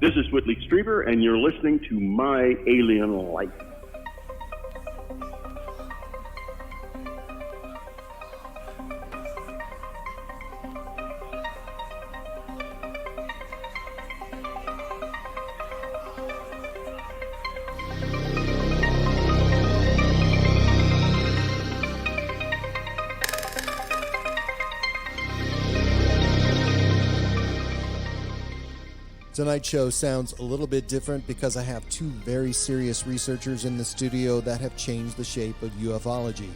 This is Whitley Strieber, and you're listening to My Alien Life. Tonight's show sounds a little bit different because I have two very serious researchers in the studio that have changed the shape of ufology.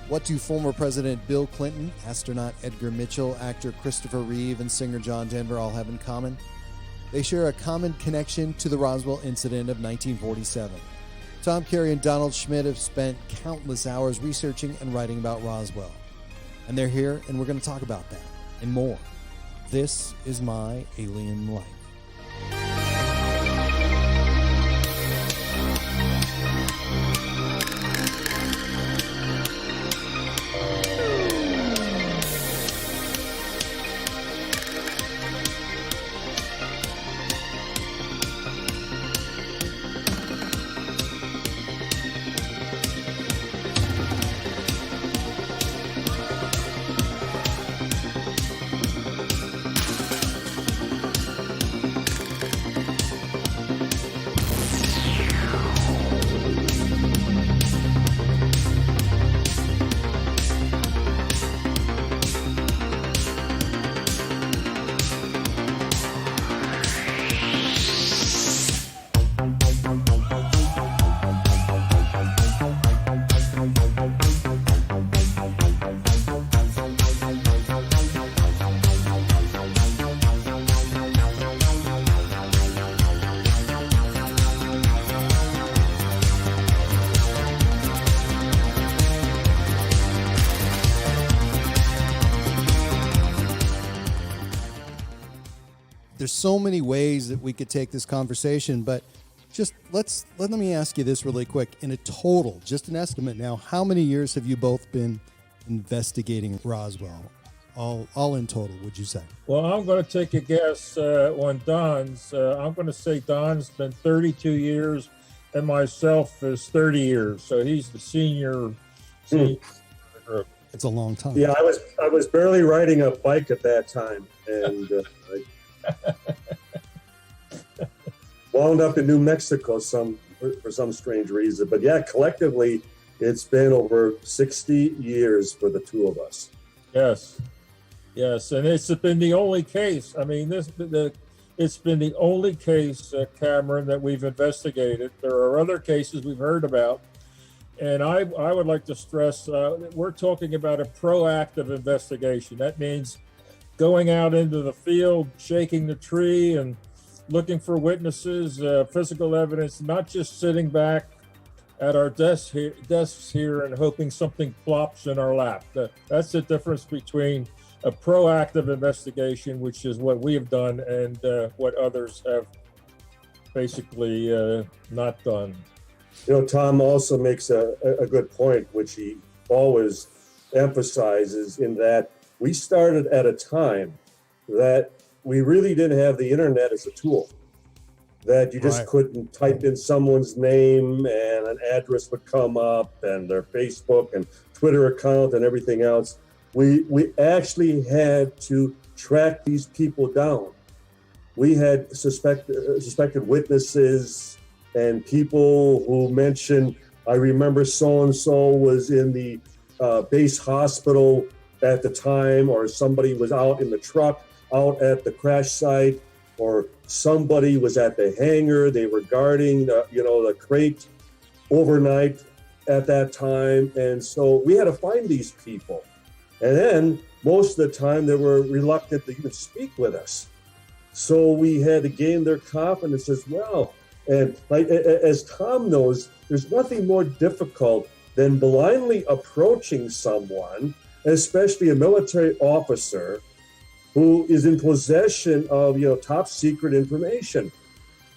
What do former President Bill Clinton, astronaut Edgar Mitchell, actor Christopher Reeve, and singer John Denver all have in common? They share a common connection to the Roswell Incident of 1947. Tom, Carey, and Donald Schmitt have spent countless hours researching and writing about Roswell. And they're here, and we're going to talk about that and more. This is My Alien Life. There's so many ways that we could take this conversation, but just let me ask you this really quick. In a total, just an estimate now, how many years have you both been investigating Roswell? All in total, would you say? Well, I'm going to take a guess on Don's. I'm going to say Don's been 32 years and myself is 30 years. So he's the senior of the group. It's a long time. Yeah, I was barely riding a bike at that time, and wound up in New Mexico for some strange reason. But yeah, collectively, it's been over 60 years for the two of us. Yes, and it's been the only case. I mean, it's been the only case, Cameron, that we've investigated. There are other cases we've heard about, and I would like to stress that we're talking about a proactive investigation. That means going out into the field, shaking the tree, and looking for witnesses, physical evidence, not just sitting back at our desks here and hoping something plops in our lap. That's the difference between a proactive investigation, which is what we have done, and what others have basically not done. You know, Tom also makes a good point, which he always emphasizes, in that we started at a time that we really didn't have the internet as a tool, that you just couldn't type in someone's name and an address would come up and their Facebook and Twitter account and everything else. We actually had to track these people down. We had suspected witnesses and people who mentioned, I remember so-and-so was in the base hospital at the time, or somebody was out in the truck out at the crash site, or somebody was at the hangar. They were guarding the crate overnight at that time. And so we had to find these people. And then most of the time they were reluctant to even speak with us. So we had to gain their confidence as well. And like, as Tom knows, there's nothing more difficult than blindly approaching someone, especially a military officer who is in possession of, top secret information,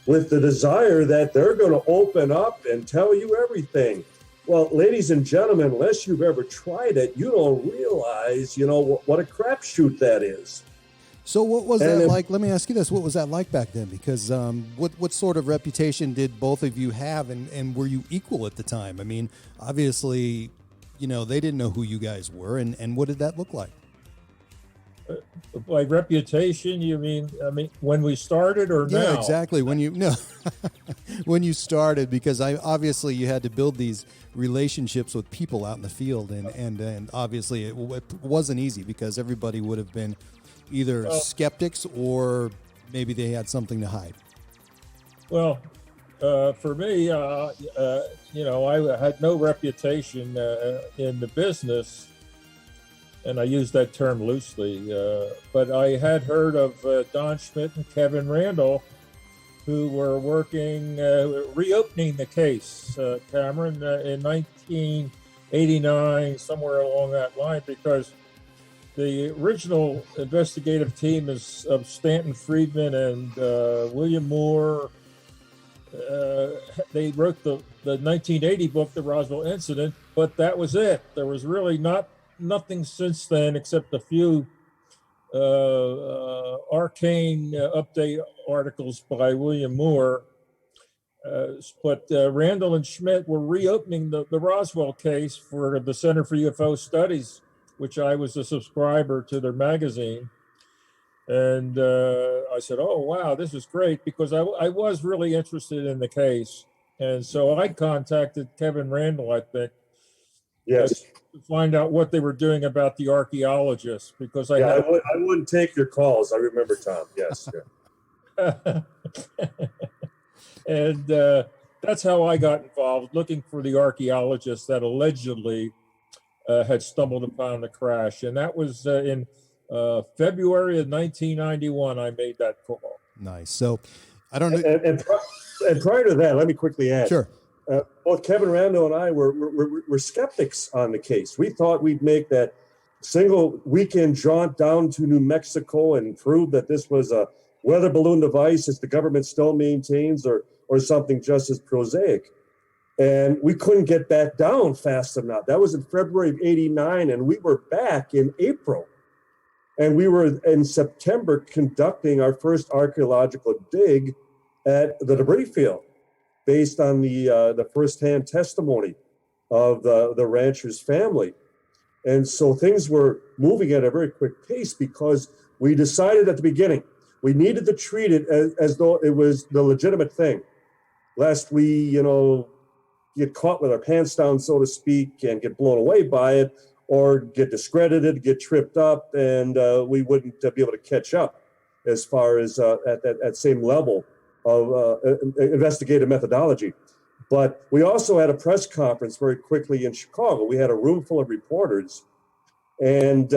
with the desire that they're going to open up and tell you everything. Well, ladies and gentlemen, unless you've ever tried it, you don't realize, what a crapshoot that is. So what was And that if- like? Let me ask you this. What was that like back then? Because what sort of reputation did both of you have, and were you equal at the time? I mean, obviously, they didn't know who you guys were, and what did that look like? Like reputation, you mean? I mean, when we started or now? Yeah, exactly. When you started, because obviously you had to build these relationships with people out in the field, and obviously it wasn't easy because everybody would have been either skeptics or maybe they had something to hide. Well, for me, I had no reputation in the business, and I use that term loosely, but I had heard of Don Schmitt and Kevin Randall, who were working, reopening the case, Cameron, in 1989, somewhere along that line, because the original investigative team is of Stanton Friedman and William Moore. They wrote the 1980 book, The Roswell Incident, but that was it. There was really nothing since then except a few arcane update articles by William Moore. But Randall and Schmitt were reopening the Roswell case for the Center for UFO Studies, which I was a subscriber to their magazine. And I said, oh, wow, this is great, because I was really interested in the case. And so I contacted Kevin Randall, I think, Yes. to find out what they were doing about the archaeologists, because I wouldn't take your calls. I remember, Tom. Yes. Yeah. And that's how I got involved, looking for the archaeologists that allegedly had stumbled upon the crash. And that was in February of 1991, I made that call. Nice. So I don't know. And prior to that, let me quickly add. Sure. Both Kevin Randall and I were skeptics on the case. We thought we'd make that single weekend jaunt down to New Mexico and prove that this was a weather balloon device, as the government still maintains, or something just as prosaic. And we couldn't get back down fast enough. That was in February of '89, and we were back in April. And we were in September conducting our first archaeological dig at the debris field, based on the firsthand testimony of the rancher's family. And so things were moving at a very quick pace, because we decided at the beginning we needed to treat it as though it was the legitimate thing, lest we, get caught with our pants down, so to speak, and get blown away by it, or get discredited, get tripped up, and we wouldn't be able to catch up as far as at that same level of investigative methodology. But we also had a press conference very quickly in Chicago. We had a room full of reporters, and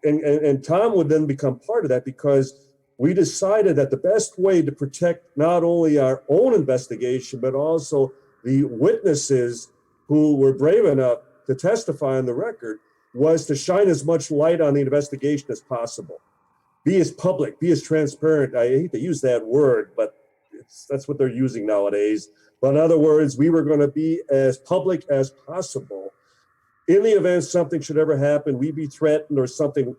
and Tom would then become part of that, because we decided that the best way to protect not only our own investigation, but also the witnesses who were brave enough to testify on the record, was to shine as much light on the investigation as possible. Be as public, be as transparent. I hate to use that word, but that's what they're using nowadays. But in other words, we were going to be as public as possible. In the event something should ever happen, we'd be threatened, or something,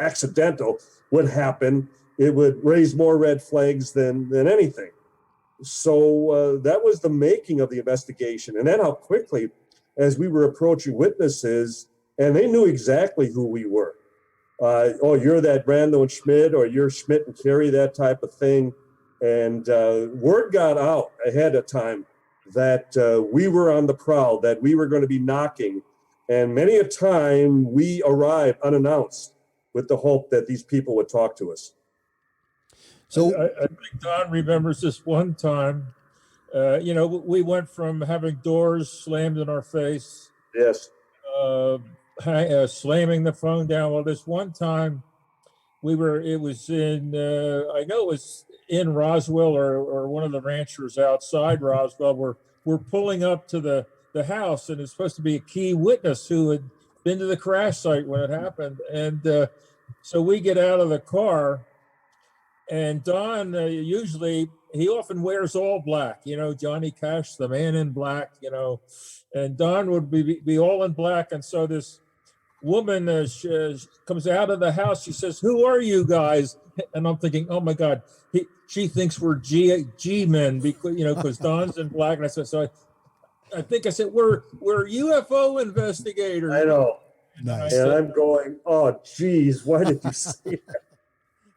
accidental would happen, it would raise more red flags than anything. So that was the making of the investigation. And then how quickly, as we were approaching witnesses, and they knew exactly who we were. Oh, you're that Randall and Schmitt, or you're Schmitt and Carey, that type of thing. And word got out ahead of time that we were on the prowl, that we were going to be knocking. And many a time we arrived unannounced with the hope that these people would talk to us. So I think Don remembers this one time. We went from having doors slammed in our face. Yes. Slamming the phone down. Well, this one time it was in Roswell, or one of the ranchers outside Roswell. We're pulling up to the house, and it's supposed to be a key witness who had been to the crash site when it happened. And so we get out of the car, and Don he often wears all black, Johnny Cash, the man in black, and Don would be all in black. And so this woman comes out of the house. She says, "Who are you guys?" And I'm thinking, "Oh my God, she thinks we're G men because Don's in black." And I said, I think I said we're UFO investigators. I know. Nice. And I'm going, oh, geez, why did you say that?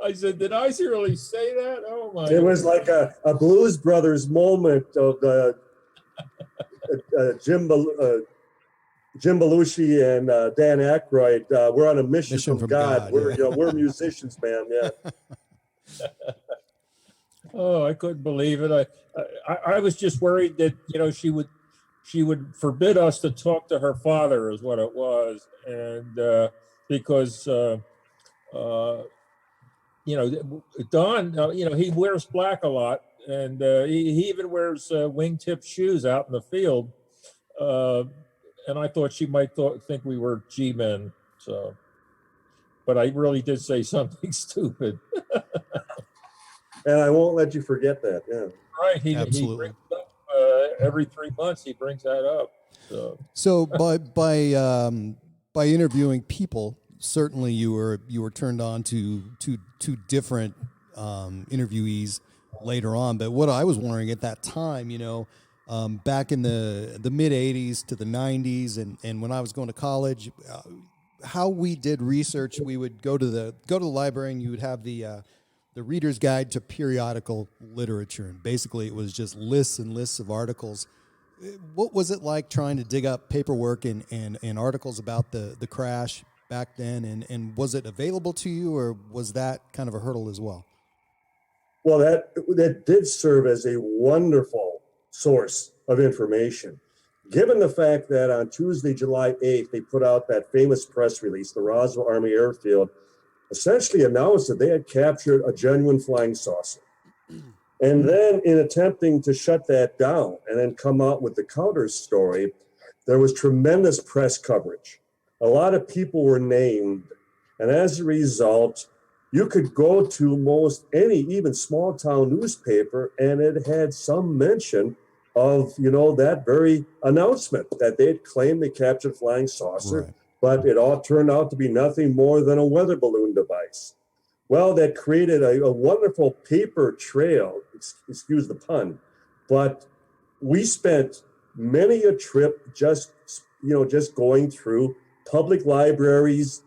I said, did I really say that? Oh my! It was like a Blues Brothers moment of Jim Belushi and Dan Aykroyd. We're on a mission from God. We're musicians, man. Yeah. Oh, I couldn't believe it. I was just worried that she would forbid us to talk to her father, is what it was, and because Don, he wears black a lot, and he even wears wingtip shoes out in the field, and I thought she might think we were G-men. So, but I really did say something stupid. And I won't let you forget that. Yeah. Right. He brings it up, every 3 months. He brings that up. So by interviewing people, certainly you were turned on to different interviewees later on. But what I was wondering at that time, back in the mid '80s to the '90s, and when I was going to college, how we did research, we would go to the library, and you would have the Reader's Guide to Periodical Literature, and basically it was just lists and lists of articles. What was it like trying to dig up paperwork and articles about the crash back then, and was it available to you, or was that kind of a hurdle as well? Well, that did serve as a wonderful source of information, given the fact that on Tuesday, July 8th, they put out that famous press release, the Roswell Army Airfield, essentially announced that they had captured a genuine flying saucer. And then in attempting to shut that down and then come out with the counter story, there was tremendous press coverage. A lot of people were named. And as a result, you could go to most any, even small town newspaper, and it had some mention of, that very announcement that they had claimed they captured a flying saucer. Right. But it all turned out to be nothing more than a weather balloon device. Well, that created a wonderful paper trail, excuse the pun, but we spent many a trip just going through public libraries,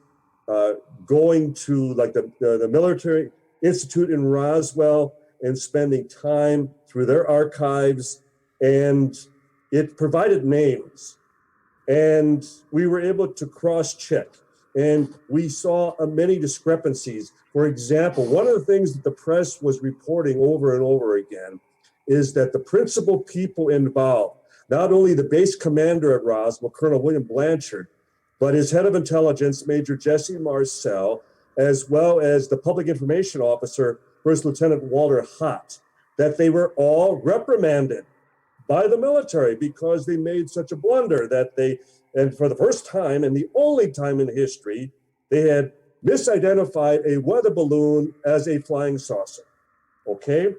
going to like the Military Institute in Roswell and spending time through their archives, and it provided names. And we were able to cross-check, and we saw many discrepancies. For example, one of the things that the press was reporting over and over again is that the principal people involved, not only the base commander at Roswell, Colonel William Blanchard, but his head of intelligence, Major Jesse Marcel, as well as the public information officer, First Lieutenant Walter Hott, that they were all reprimanded by the military because they made such a blunder and for the first time and the only time in history, they had misidentified a weather balloon as a flying saucer. Okay?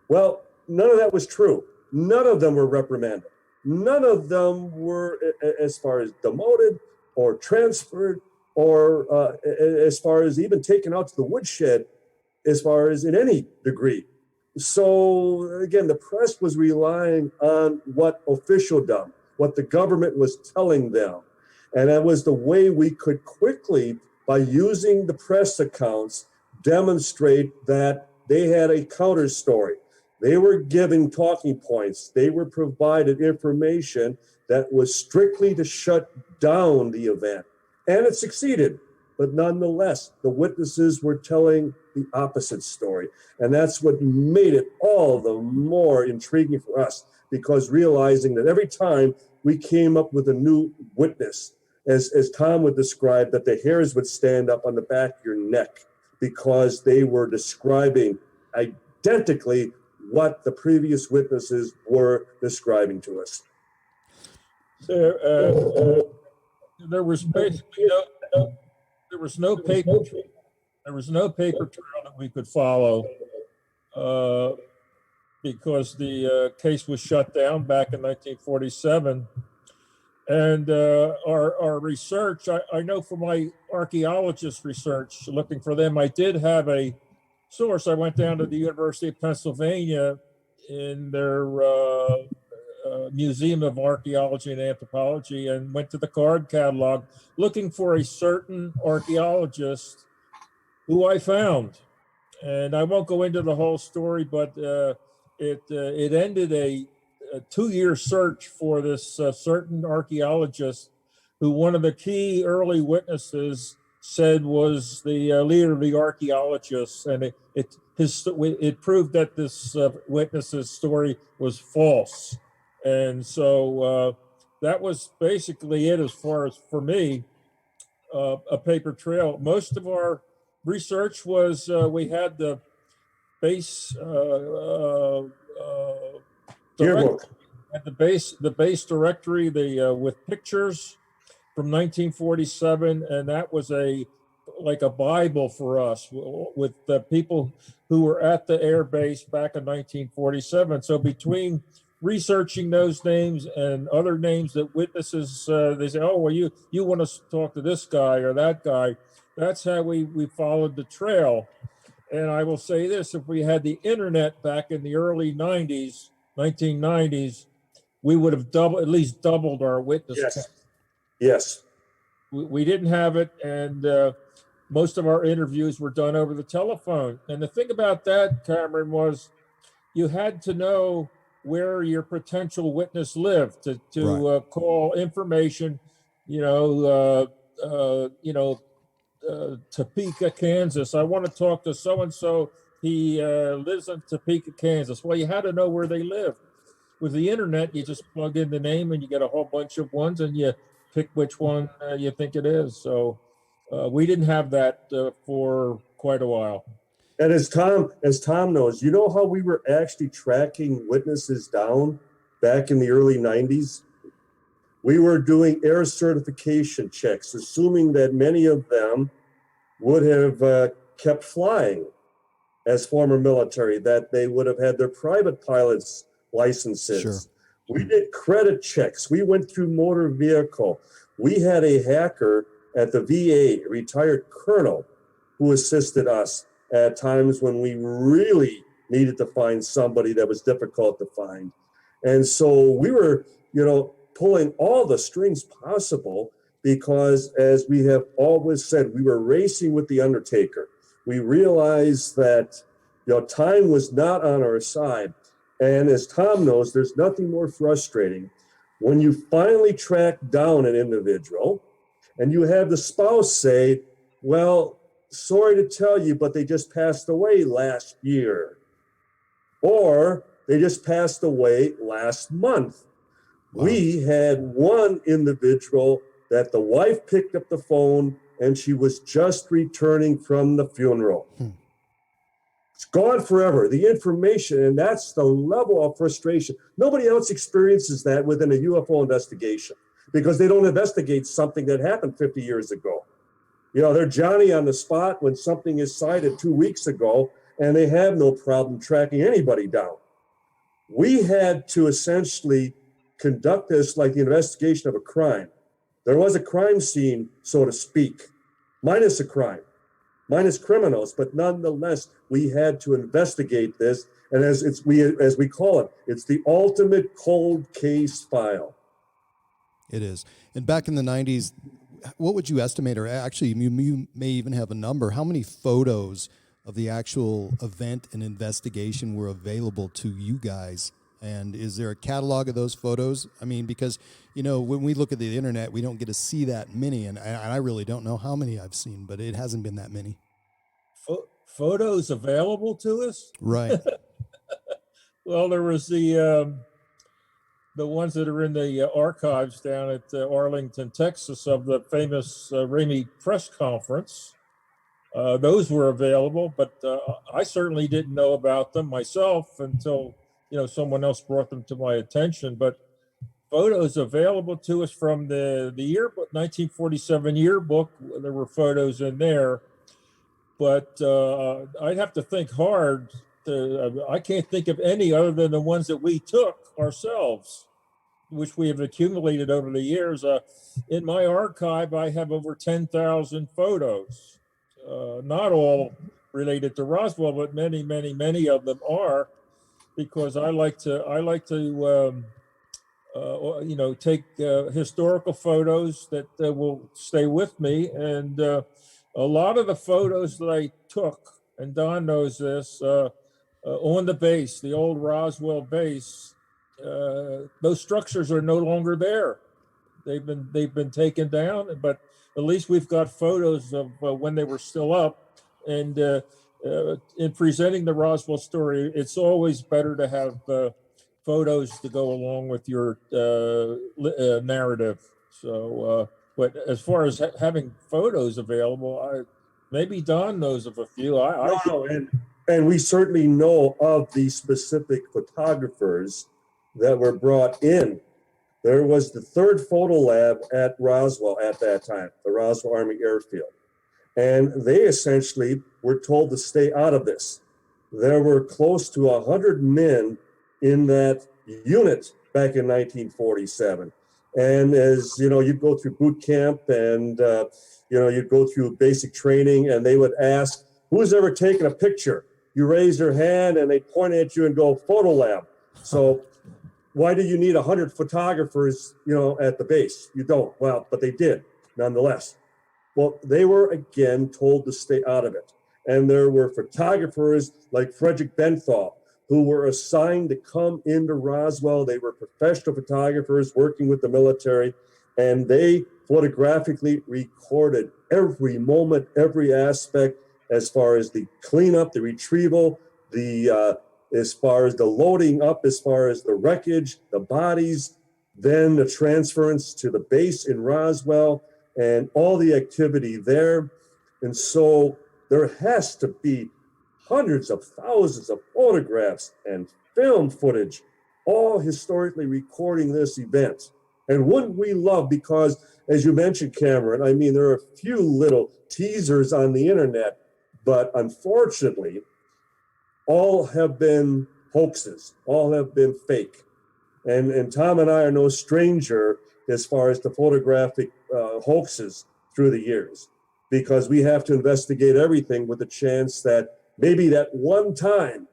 Well, none of that was true. None of them were reprimanded. None of them were, as far as demoted or transferred or as far as even taken out to the woodshed, as far as in any degree. So again, the press was relying on what officialdom, what the government was telling them. And that was the way we could quickly, by using the press accounts, demonstrate that they had a counter story. They were giving talking points. They were provided information that was strictly to shut down the event. And it succeeded. But nonetheless, the witnesses were telling the opposite story. And that's what made it all the more intriguing for us, because realizing that every time we came up with a new witness, as Tom would describe, that the hairs would stand up on the back of your neck because they were describing identically what the previous witnesses were describing to us. There was basically there was no paper trail that we could follow because the case was shut down back in 1947. And our research, I know from my archaeologist research, looking for them, I did have a source. I went down to the University of Pennsylvania in their Museum of Archaeology and Anthropology and went to the card catalog looking for a certain archaeologist who I found. And I won't go into the whole story, but it ended a 2-year search for this certain archaeologist who one of the key early witnesses said was the leader of the archaeologists, and it proved that this witness's story was false, and so that was basically it as far as for me, a paper trail. Most of our research was we had the base Yearbook. at the base directory, with pictures from 1947, and that was like a Bible for us with the people who were at the air base back in 1947. So between researching those names and other names that witnesses, they say, oh, well, you want to talk to this guy or that guy. That's how we followed the trail. And I will say this, if we had the internet back in the early 1990s, we would have at least doubled our witness count. Yes. We didn't have it, and most of our interviews were done over the telephone. And the thing about that, Cameron, was you had to know where your potential witness lived to right. Call information, Topeka, Kansas. I want to talk to so-and-so. He lives in Topeka, Kansas. Well, you had to know where they lived. With the internet, you just plug in the name and you get a whole bunch of ones and you pick which one you think it is. So we didn't have that for quite a while. And as Tom knows, you know how we were actually tracking witnesses down back in the early 90s? We were doing air certification checks, assuming that many of them would have kept flying as former military, that they would have had their private pilots licenses. Sure. We did credit checks. We went through motor vehicle. We had a hacker at the VA, a retired colonel, who assisted us at times when we really needed to find somebody that was difficult to find. And so we were, pulling all the strings possible because, as we have always said, we were racing with the Undertaker. We realized that, time was not on our side. And as Tom knows, there's nothing more frustrating when you finally track down an individual and you have the spouse say, well, sorry to tell you, but they just passed away last year. Or they just passed away last month. Wow. We had one individual that the wife picked up the phone and she was just returning from the funeral. It's gone forever, the information, and that's the level of frustration. Nobody else experiences that within a UFO investigation because they don't investigate something that happened 50 years ago. They're Johnny on the spot when something is cited 2 weeks ago, and they have no problem tracking anybody down. We had to essentially conduct this like the investigation of a crime. There was a crime scene, so to speak, minus a crime, minus criminals, but nonetheless, we had to investigate this. And as we call it, it's the ultimate cold case file. It is. And back in the 90s, what would you estimate, or actually you may even have a number, how many photos of the actual event and investigation were available to you guys? And is there a catalog of those photos? I mean, because, when we look at the internet, we don't get to see that many. And I really don't know how many I've seen, but it hasn't been that many. Photos available to us? Right. Well, there was the ones that are in the archives down at Arlington, Texas, of the famous Ramey press conference. Those were available, but I certainly didn't know about them myself until someone else brought them to my attention. But photos available to us from the yearbook, 1947 yearbook, there were photos in there. But I'd have to think hard. I can't think of any other than the ones that we took ourselves. which we have accumulated over the years. In my archive, I have over 10,000 photos. Not all related to Roswell, but many, many, many of them are, because I like to take historical photos that will stay with me. And a lot of the photos that I took, and Don knows this, on the base, the old Roswell base, those structures are no longer there. They've been taken down, but at least we've got photos of when they were still up. And in presenting the Roswell story, it's always better to have photos to go along with your narrative. So, but as far as having photos available, maybe Don knows of a few. And we certainly know of the specific photographers that were brought in. There was the third photo lab at Roswell at that time, the Roswell Army Airfield. And they essentially were told to stay out of this. There were close to 100 men in that unit back in 1947. And as you know, you'd go through boot camp and you'd go through basic training, and they would ask, who's ever taken a picture? You raise your hand and they point at you and go, photo lab. So why do you need 100 photographers, at the base? You don't. Well, but they did nonetheless. Well, they were again told to stay out of it. And there were photographers like Frederick Benthall who were assigned to come into Roswell. They were professional photographers working with the military, and they photographically recorded every moment, every aspect, as far as the cleanup, the retrieval, as far as the loading up, as far as the wreckage, the bodies, then the transference to the base in Roswell, and all the activity there. And so there has to be hundreds of thousands of photographs and film footage, all historically recording this event. And wouldn't we love, because as you mentioned, Cameron, I mean, there are a few little teasers on the internet, but unfortunately, all have been hoaxes, all have been fake. And Tom and I are no stranger as far as the photographic hoaxes through the years, because we have to investigate everything with the chance that maybe that one time,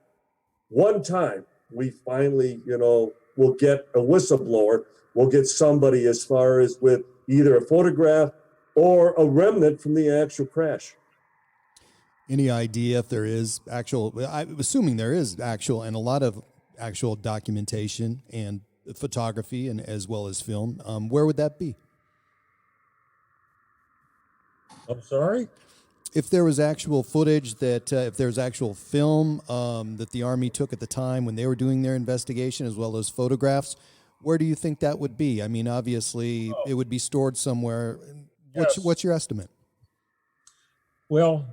we finally, will get a whistleblower, we'll get somebody as far as with either a photograph or a remnant from the actual crash. Any idea if there is I'm assuming there is and a lot of actual documentation and photography and as well as film. Where would that be? I'm sorry? If there was actual footage if there's actual film that the Army took at the time when they were doing their investigation, as well as photographs, where do you think that would be? I mean, obviously it would be stored somewhere. What's your estimate? Well,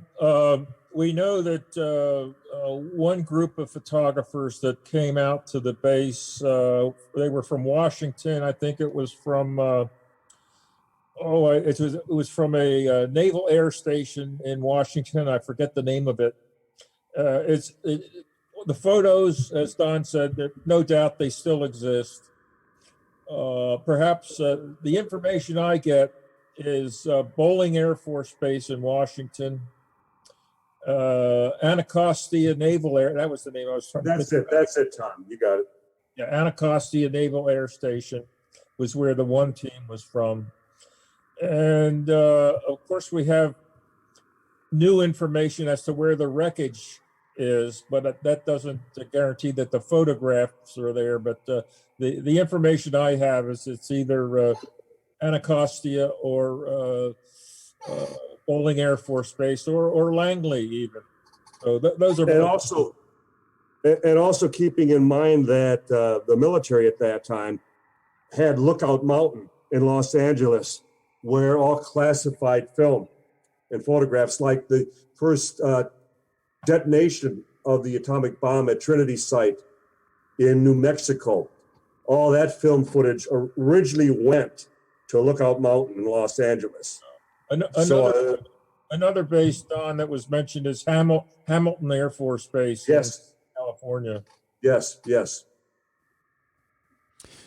we know that one group of photographers that came out to the base, they were from Washington. I think it was from, it was from a naval air station in Washington. I forget the name of it. The photos, as Don said, no doubt they still exist. Perhaps the information I get is Bowling Air Force Base in Washington, Anacostia Naval Air. That was the name I was trying to think. That's it, Tom. You got it. Yeah, Anacostia Naval Air Station was where the one team was from. And of course, we have new information as to where the wreckage is, but that doesn't guarantee that the photographs are there. But the information I have is it's either Anacostia or Bowling Air Force Base or Langley even. So those are. And also keeping in mind that the military at that time had Lookout Mountain in Los Angeles, where all classified film and photographs, like the first detonation of the atomic bomb at Trinity Site in New Mexico, all that film footage originally went to Lookout Mountain in Los Angeles. Another base, Don, that was mentioned is Hamilton Air Force Base in California. Yes.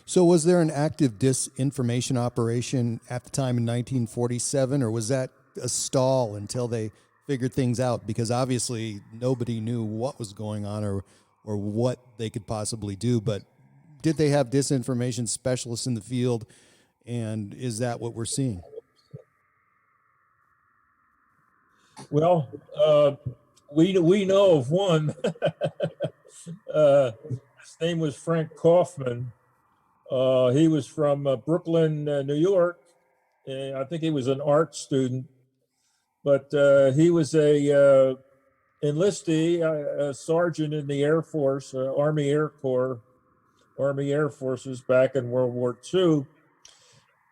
So was there an active disinformation operation at the time in 1947, or was that a stall until they figured things out? Because obviously nobody knew what was going on or what they could possibly do. But did they have disinformation specialists in the field? And is that what we're seeing? Well, we know of one. His name was Frank Kaufman. He was from Brooklyn, New York. And I think he was an art student, but he was a enlistee, a sergeant in the Air Force, Army Air Corps, Army Air Forces back in World War II.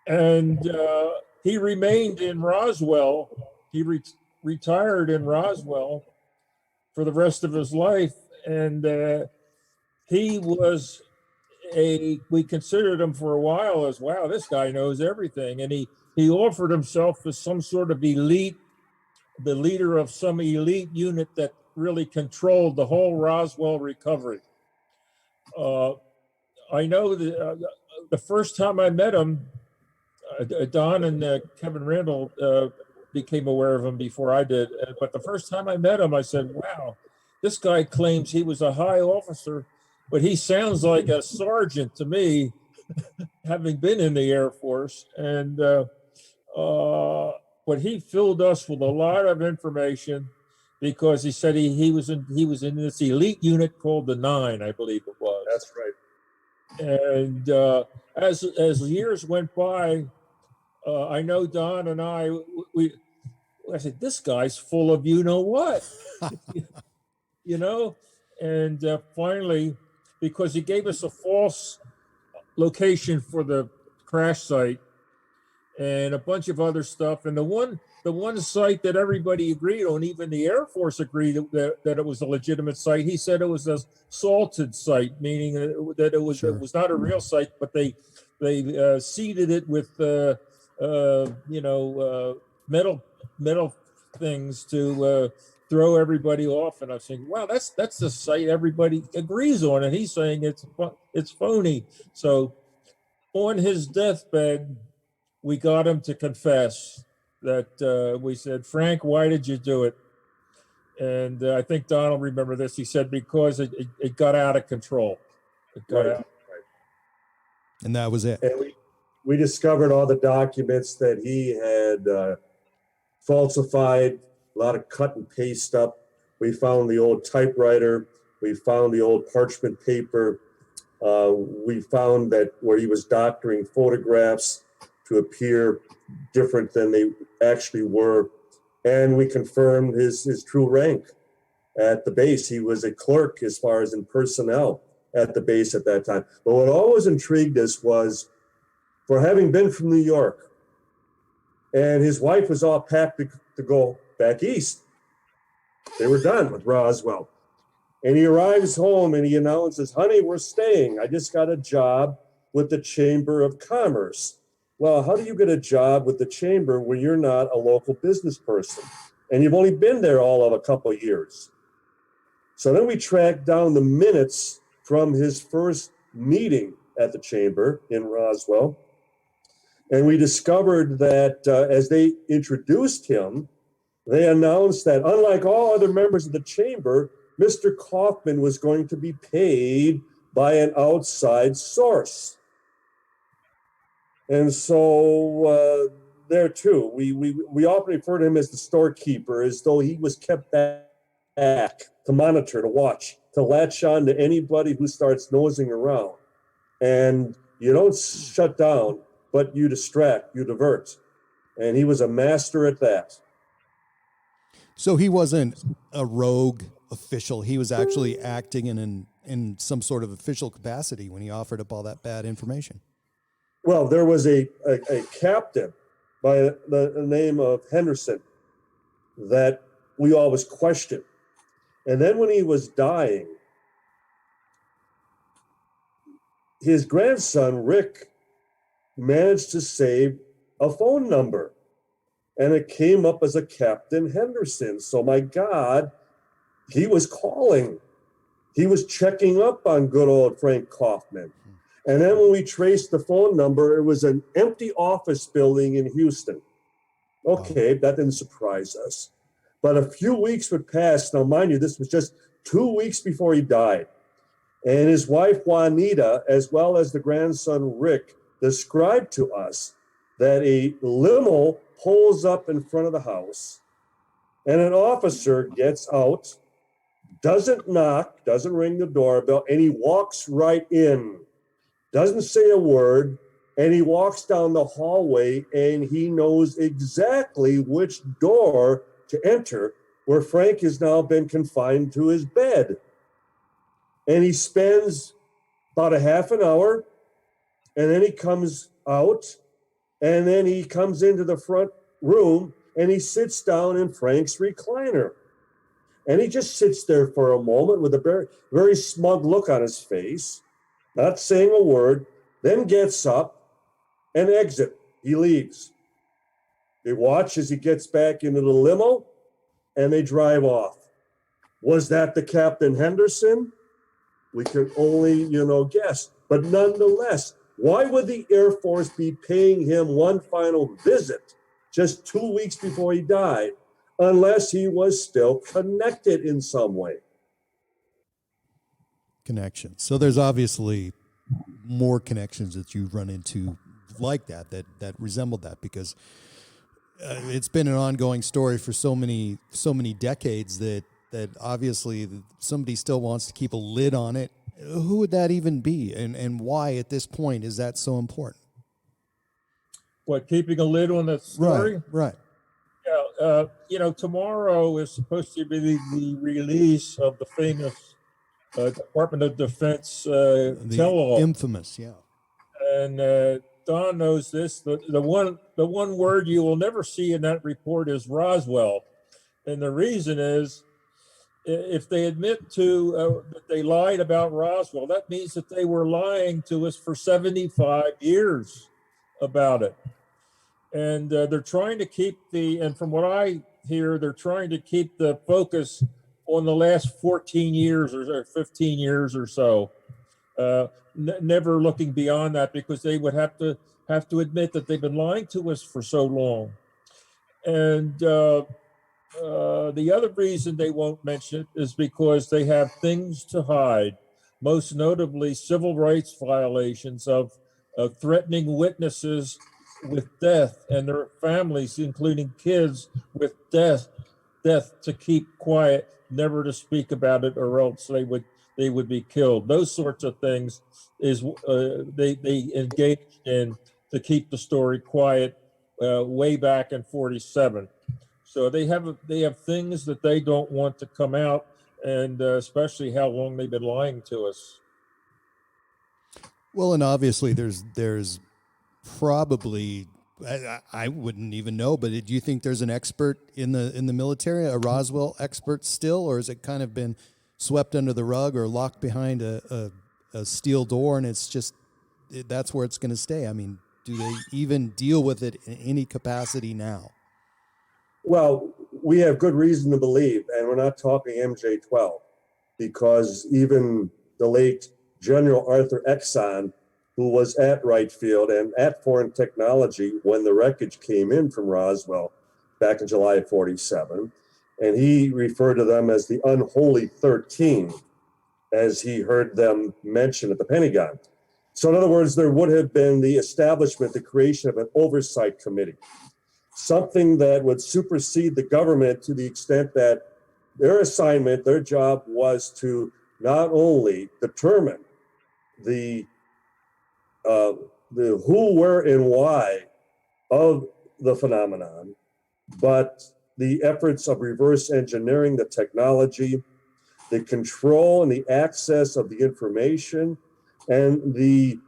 And he remained in Roswell. He retired in Roswell for the rest of his life. And he was we considered him for a while as, wow, this guy knows everything. And he offered himself as some sort of elite, the leader of some elite unit that really controlled the whole Roswell recovery. I know that the first time I met him, Don and Kevin Randall became aware of him before I did. But the first time I met him, I said, wow, this guy claims he was a high officer, but he sounds like a sergeant to me, having been in the Air Force. And but he filled us with a lot of information because he said he was in this elite unit called the Nine, I believe it was. That's right. And as years went by, I know Don and I said, this guy's full of you know what, you know, and finally, because he gave us a false location for the crash site and a bunch of other stuff, and the one site that everybody agreed on, even the Air Force agreed that it was a legitimate site. He said it was a salted site, meaning that it was It was not a real site, but they seeded it with metal things to throw everybody off. And I was saying, wow, that's the site everybody agrees on, and he's saying it's phony. So on his deathbed, we got him to confess that we said, Frank, why did you do it? And I think Don will remember this. He said, because it got out of control. It got out. And that was it. And we discovered all the documents that he had falsified, a lot of cut and paste stuff. We found the old typewriter. We found the old parchment paper. We found that where he was doctoring photographs to appear different than they actually were. And we confirmed his true rank at the base. He was a clerk as far as in personnel at the base at that time. But what always intrigued us was, for having been from New York, and his wife was all packed to go back east. They were done with Roswell. And he arrives home and he announces, honey, we're staying. I just got a job with the Chamber of Commerce. Well, how do you get a job with the Chamber when you're not a local business person? And you've only been there all of a couple of years. So then we tracked down the minutes from his first meeting at the Chamber in Roswell. And we discovered that as they introduced him, they announced that unlike all other members of the Chamber, Mr. Kaufman was going to be paid by an outside source. And so there too, we often refer to him as the storekeeper, as though he was kept back to monitor, to watch, to latch on to anybody who starts nosing around. And you don't shut down, but you distract, you divert. And he was a master at that. So he wasn't a rogue official. He was actually acting in some sort of official capacity when he offered up all that bad information. Well, there was a captain by the name of Henderson that we always questioned. And then when he was dying, his grandson, Rick, managed to save a phone number. And it came up as a Captain Henderson. So my God, he was calling. He was checking up on good old Frank Kaufman. And then when we traced the phone number, it was an empty office building in Houston. Okay, that didn't surprise us. But a few weeks would pass. Now, mind you, this was just 2 weeks before he died. And his wife, Juanita, as well as the grandson, Rick, described to us that a limo pulls up in front of the house and an officer gets out, doesn't knock, doesn't ring the doorbell, and he walks right in, doesn't say a word, and he walks down the hallway and he knows exactly which door to enter, where Frank has now been confined to his bed. And he spends about a half an hour, and then he comes out, and then he comes into the front room and he sits down in Frank's recliner. And he just sits there for a moment with a very, very smug look on his face, not saying a word, then gets up and exit. He leaves. They watch as he gets back into the limo and they drive off. Was that the Captain Henderson? We can only, guess. But nonetheless, why would the Air Force be paying him one final visit just 2 weeks before he died, unless he was still connected in some way? Connection. So there's obviously more connections that you've run into like that resembled that, because it's been an ongoing story for so many decades that obviously somebody still wants to keep a lid on it. Who would that even be, and why at this point is that so important? What, keeping a lid on the story? Right. Yeah, tomorrow is supposed to be the release of the famous Department of Defense tell-all. Infamous, yeah. And Don knows this. The one word you will never see in that report is Roswell, and the reason is, if they admit to that they lied about Roswell, that means that they were lying to us for 75 years about it. And they're trying to keep and from what I hear, they're trying to keep the focus on the last 14 years or 15 years or so, never looking beyond that, because they would have to admit that they've been lying to us for so long. And the other reason they won't mention it is because they have things to hide, most notably civil rights violations of threatening witnesses with death and their families, including kids, with death to keep quiet, never to speak about it, or else they would be killed. Those sorts of things is they engaged in to keep the story quiet way back in 47. So they have things that they don't want to come out, and especially how long they've been lying to us. Well, and obviously there's probably, I wouldn't even know, but do you think there's an expert in the military, a Roswell expert still, or has it kind of been swept under the rug or locked behind a steel door, and it's just that's where it's going to stay? I mean, do they even deal with it in any capacity now? Well, we have good reason to believe, and we're not talking MJ-12, because even the late General Arthur Exxon, who was at Wright Field and at Foreign Technology when the wreckage came in from Roswell back in July of 47, and he referred to them as the Unholy 13, as he heard them mentioned at the Pentagon. So in other words, there would have been the establishment, the creation of an oversight committee, something that would supersede the government to the extent that their assignment, their job was to not only determine the who, where, and why of the phenomenon, but the efforts of reverse engineering the technology, the control and the access of the information, and the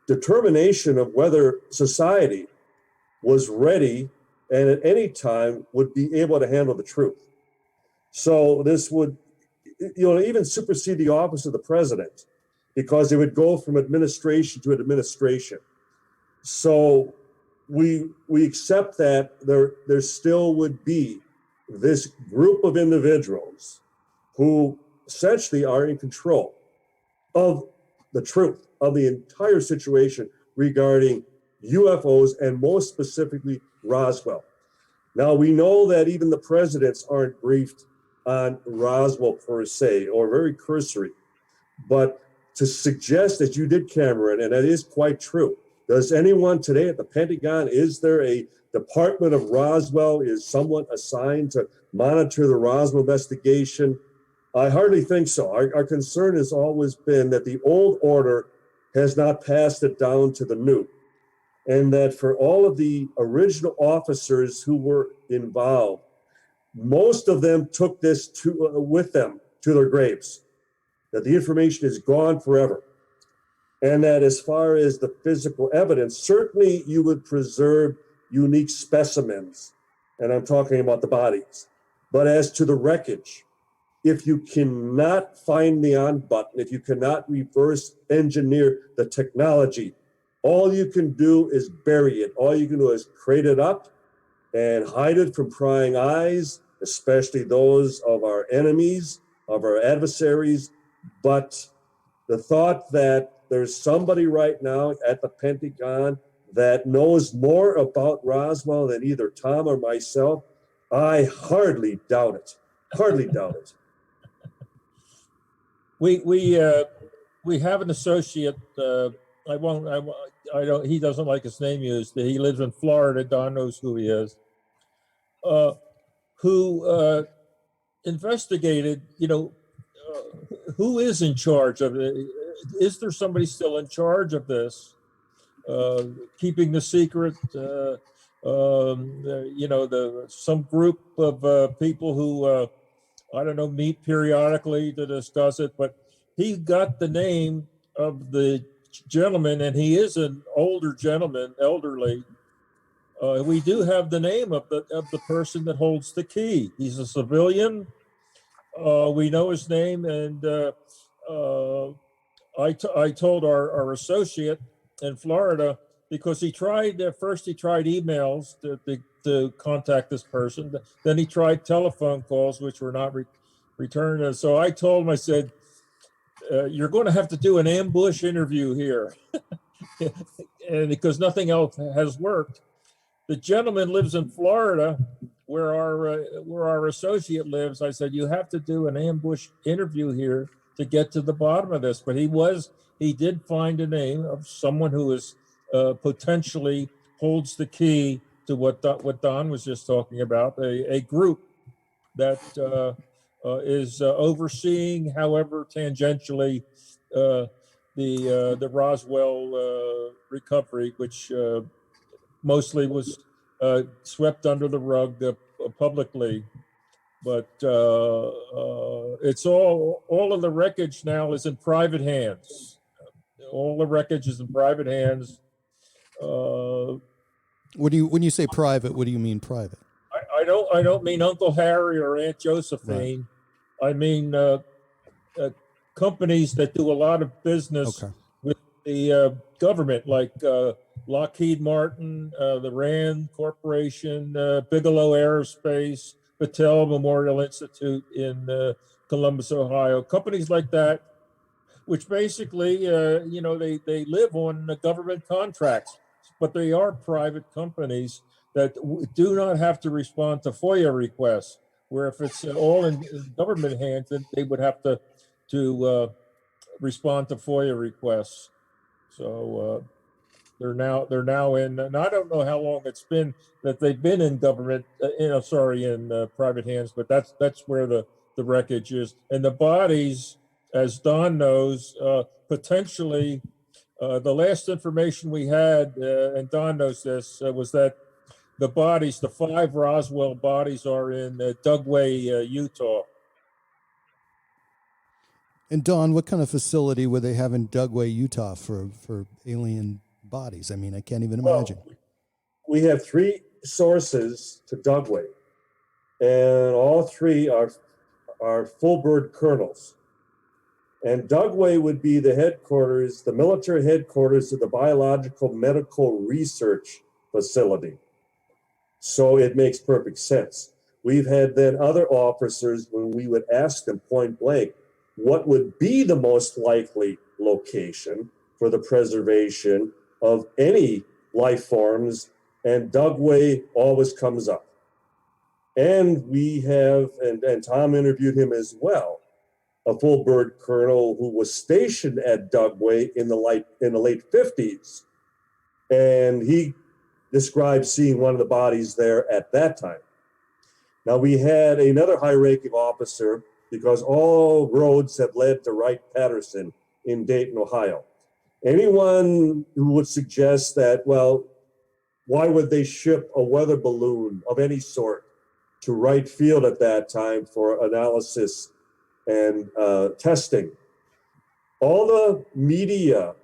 determination of whether society was ready and at any time would be able to handle the truth. So this would, even supersede the office of the president, because it would go from administration to administration. So we accept that there still would be this group of individuals who essentially are in control of the truth. of the entire situation regarding UFOs and most specifically Roswell. Now, we know that even the presidents aren't briefed on Roswell per se, or very cursory, but to suggest that you did, Cameron, and that is quite true. Does anyone today at the Pentagon, is there a Department of Roswell? Is someone assigned to monitor the Roswell investigation? I hardly think so. Our concern has always been that the old order has not passed it down to the new, and that for all of the original officers who were involved, most of them took this with them to their graves, that the information is gone forever. And that as far as the physical evidence, certainly you would preserve unique specimens, and I'm talking about the bodies. But as to the wreckage, if you cannot find the on button, if you cannot reverse engineer the technology, all you can do is bury it. All you can do is crate it up and hide it from prying eyes, especially those of our enemies, of our adversaries. But the thought that there's somebody right now at the Pentagon that knows more about Roswell than either Tom or myself, I hardly doubt it. Hardly doubt it. We have an associate. I don't. He doesn't like his name used. He lives in Florida. Don knows who he is. Who investigated? Who is in charge of it? Is there somebody still in charge of this? Keeping the secret? Some group of people who I don't know, meet periodically to discuss it, but he got the name of the gentleman, and he is an older gentleman, elderly. We do have the name of the person that holds the key. He's a civilian. We know his name, and I told our associate in Florida, because he tried first he tried emails to contact this person. Then he tried telephone calls, which were not returned. And so I told him, I said, you're going to have to do an ambush interview here. And because nothing else has worked. The gentleman lives in Florida, where our associate lives. I said, you have to do an ambush interview here to get to the bottom of this. But he did find a name of someone who is potentially holds the key to what Don was just talking about, a group that is overseeing, however tangentially, the Roswell recovery, which mostly was swept under the rug publicly. But it's all of the wreckage now is in private hands. All the wreckage is in private hands. When you say private, what do you mean private? I don't mean Uncle Harry or Aunt Josephine. Right. I mean companies that do a lot of business with the government, like Lockheed Martin, the Rand Corporation, Bigelow Aerospace, Battelle Memorial Institute in Columbus, Ohio. Companies like that, which basically, they live on government contracts, but they are private companies that do not have to respond to FOIA requests, where if it's all in government hands, then they would have to respond to FOIA requests. So they're now in, and I don't know how long it's been that they've been in government, in private hands, but that's where the wreckage is. And the bodies, as Don knows, potentially, the last information we had, and Don knows this, was that the 5 Roswell bodies are in Dugway, Utah. And Don, what kind of facility would they have in Dugway, Utah for alien bodies? I mean, I can't even imagine. Well, we have 3 sources to Dugway, and all 3 are full bird colonels. And Dugway would be the headquarters, the military headquarters of the Biological Medical Research Facility. So it makes perfect sense. We've had then other officers, when we would ask them point blank, what would be the most likely location? for the preservation of any life forms, and Dugway always comes up. And we have, and Tom interviewed him as well, a full bird colonel who was stationed at Dugway in the late 50s. And he described seeing one of the bodies there at that time. Now, we had another high-ranking officer, because all roads have led to Wright-Patterson in Dayton, Ohio. Anyone who would suggest that, well, why would they ship a weather balloon of any sort to Wright Field at that time for analysis and testing? All the media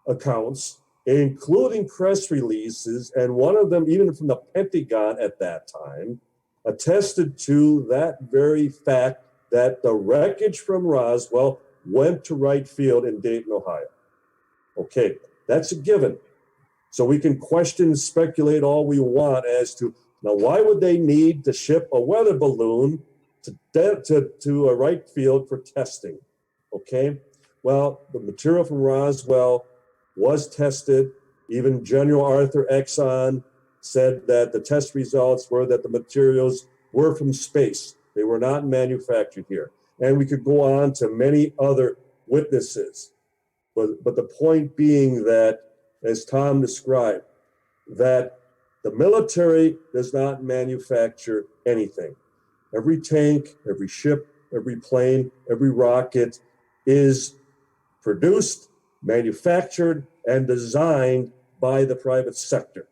accounts, including press releases, and one of them even from the Pentagon at that time, attested to that very fact that the wreckage from Roswell went to Wright Field in Dayton, Ohio. Okay, that's a given. So we can question and speculate all we want as to, now, why would they need to ship a weather balloon to a Wright Field for testing? Okay, well, the material from Roswell was tested. Even General Arthur Exxon said that the test results were that the materials were from space. They were not manufactured here. And we could go on to many other witnesses. But the point being that, as Tom described, that the military does not manufacture anything. Every tank, every ship, every plane, every rocket is produced, manufactured, and designed by the private sector.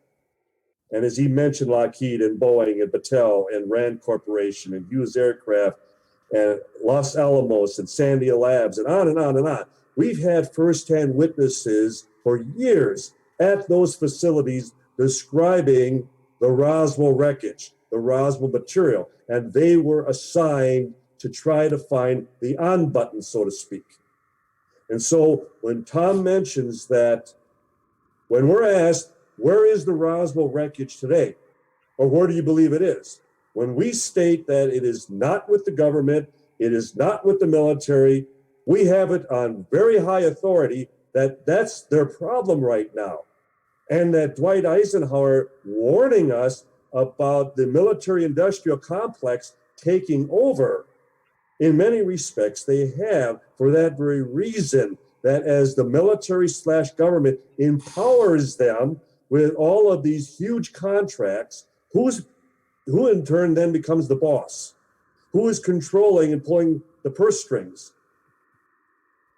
And as he mentioned, Lockheed and Boeing and Battelle and Rand Corporation and Hughes Aircraft and Los Alamos and Sandia Labs and on and on and on. We've had firsthand witnesses for years at those facilities describing the Roswell wreckage, the Roswell material, and they were assigned to try to find the on button, so to speak. And so when Tom mentions that, when we're asked, where is the Roswell wreckage today? Or where do you believe it is? When we state that it is not with the government, it is not with the military, we have it on very high authority that that's their problem right now. And that Dwight Eisenhower warning us about the military-industrial complex taking over. In many respects, they have, for that very reason, that as the military/government empowers them with all of these huge contracts, who in turn then becomes the boss? Who is controlling and pulling the purse strings?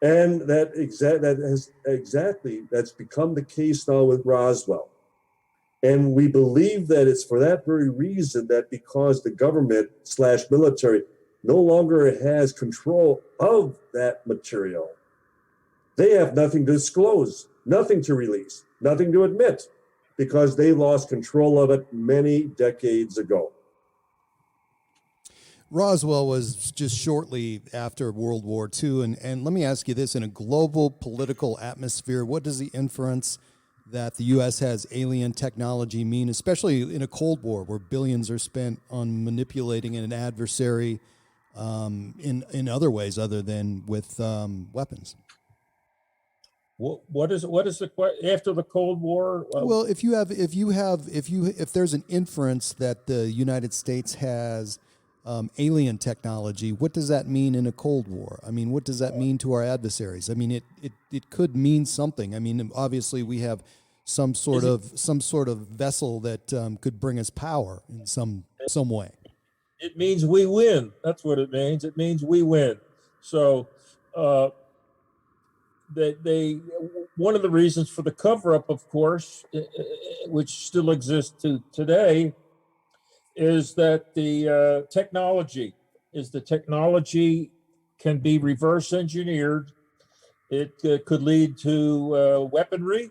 And that's become the case now with Roswell. And we believe that it's for that very reason, that because the government/military no longer has control of that material, they have nothing to disclose, nothing to release, nothing to admit, because they lost control of it many decades ago. Roswell was just shortly after World War II. And let me ask you this, in a global political atmosphere, what does the inference that the U.S. has alien technology mean, especially in a Cold War where billions are spent on manipulating an adversary in other ways other than with weapons? What is the question after the Cold War? Well, if there's an inference that the United States has alien technology, what does that mean in a Cold War? I mean, what does that mean to our adversaries? I mean, it could mean something. I mean, obviously we have some sort of vessel that could bring us power in some way. It means we win. That's what it means. It means we win. So one of the reasons for the cover-up, of course, which still exists today, is that the technology can be reverse engineered. It could lead to weaponry,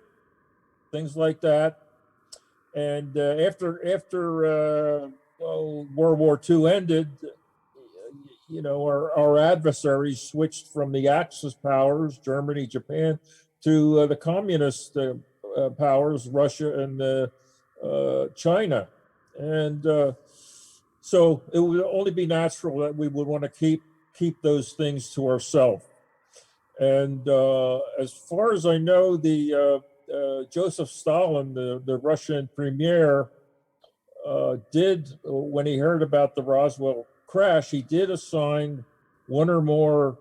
things like that. And after World War II ended, our adversaries switched from the Axis powers, Germany, Japan, to the communist powers, Russia and China. And so it would only be natural that we would want to keep those things to ourselves. And as far as I know, the Joseph Stalin, the Russian premier, did, when he heard about the Roswell crash, he did assign one or more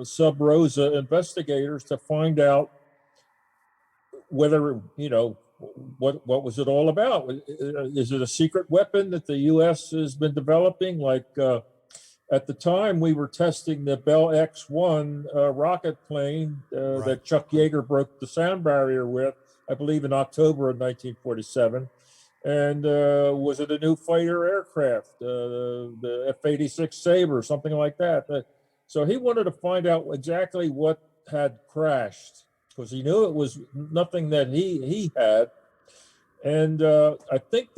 sub rosa investigators to find out whether, what was it all about? Is it a secret weapon that the U.S. has been developing? Like at the time, we were testing the Bell X-1 rocket plane Right. that Chuck Yeager broke the sound barrier with, I believe, in October of 1947. And was it a new fighter aircraft, the F-86 Sabre, something like that? So he wanted to find out exactly what had crashed, because he knew it was nothing that he had. And I think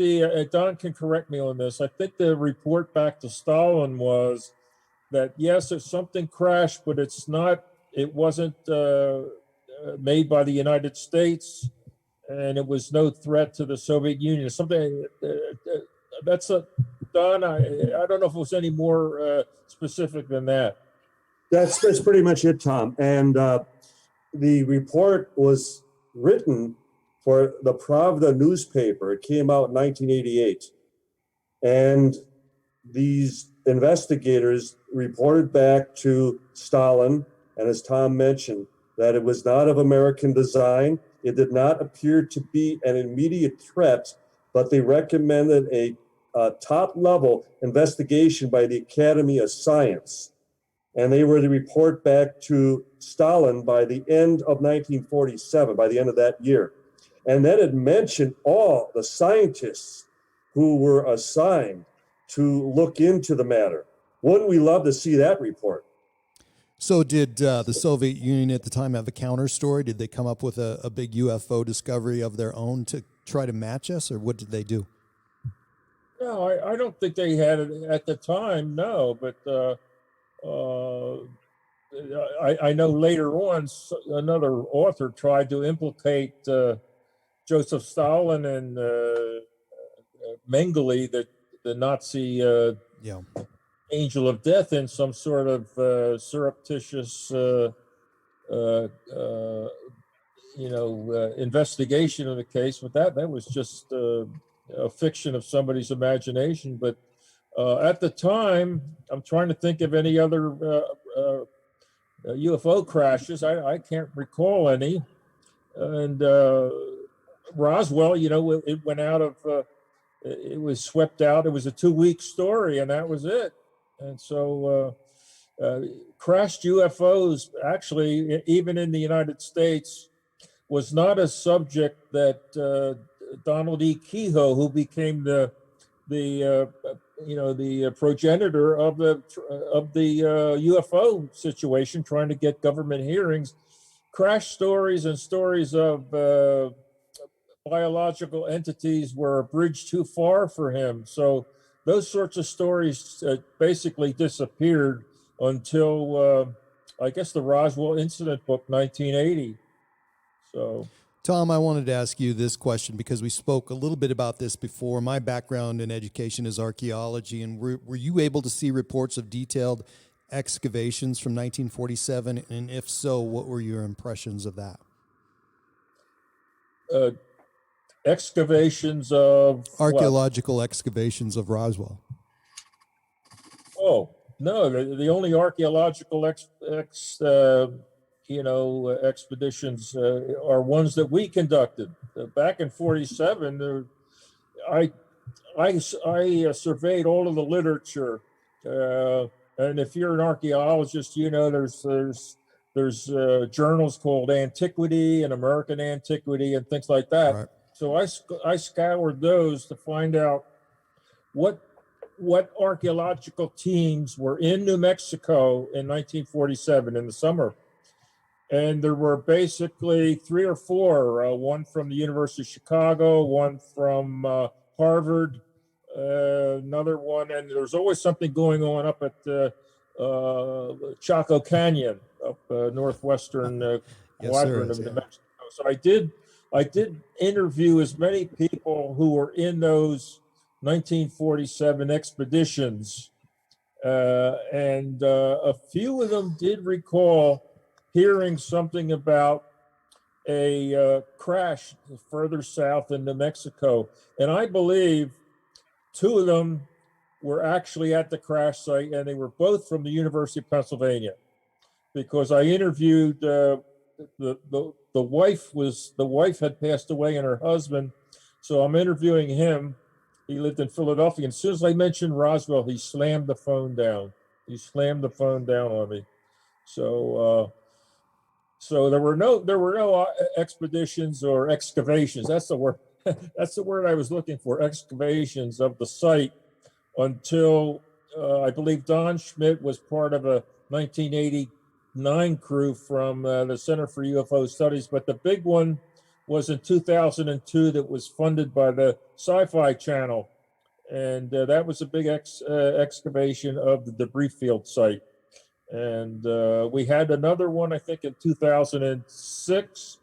Don can correct me on this, I think the report back to Stalin was that, yes, if something crashed, but it wasn't made by the United States, and it was no threat to the Soviet Union. Something that's Don. I don't know if it was any more specific than that. That's pretty much it, Tom. And the report was written for the Pravda newspaper. It came out in 1988. And these investigators reported back to Stalin, and as Tom mentioned, that it was not of American design. It did not appear to be an immediate threat, but they recommended a top-level investigation by the Academy of Science. And they were to report back to Stalin by the end of 1947, by the end of that year. And then it mentioned all the scientists who were assigned to look into the matter. Wouldn't we love to see that report? So did the Soviet Union at the time have a counter story? Did they come up with a big UFO discovery of their own to try to match us, or what did they do? No, I don't think they had it at the time, no, but I know later on another author tried to implicate Joseph Stalin and Mengele, the Nazi angel of death, in some sort of surreptitious investigation of the case. But that was just a fiction of somebody's imagination. But at the time, I'm trying to think of any other UFO crashes. I can't recall any. And Roswell, it went out of, it was swept out. It was a 2-week story, and that was it. And so crashed UFOs, actually, even in the United States, was not a subject that Donald E. Kehoe, who became the progenitor of the UFO situation, trying to get government hearings, crash stories and stories of biological entities were a bridge too far for him. So those sorts of stories basically disappeared until I guess the Roswell Incident book, 1980. So, Tom, I wanted to ask you this question because we spoke a little bit about this before. My background in education is archaeology, and were you able to see reports of detailed excavations from 1947? And if so, what were your impressions of that? Excavations of archaeological excavations of Roswell. Oh, no, the only archaeological expeditions are ones that we conducted. Back in 47, I surveyed all of the literature, and if you're an archaeologist, there's journals called Antiquity and American Antiquity and things like that. Right. So I scoured those to find out what archaeological teams were in New Mexico in 1947 in the summer. And there were basically 3 or 4, one from the University of Chicago, one from Harvard, another one, and there's always something going on up at Chaco Canyon, up northwestern quadrant of New Mexico. So I did interview as many people who were in those 1947 expeditions and a few of them did recall hearing something about a crash further south in New Mexico. And I believe two of them were actually at the crash site, and they were both from the University of Pennsylvania, because I interviewed the wife. The wife had passed away, and her husband. So I'm interviewing him. He lived in Philadelphia. And as soon as I mentioned Roswell, he slammed the phone down. He slammed the phone down on me. So there were no expeditions or excavations. That's the word. That's the word I was looking for. Excavations of the site until I believe Don Schmitt was part of a 1989 crew from the Center for UFO Studies. But the big one was in 2002 that was funded by the Sci-Fi Channel. And that was a big excavation of the debris field site. And we had another one, I think, in 2006,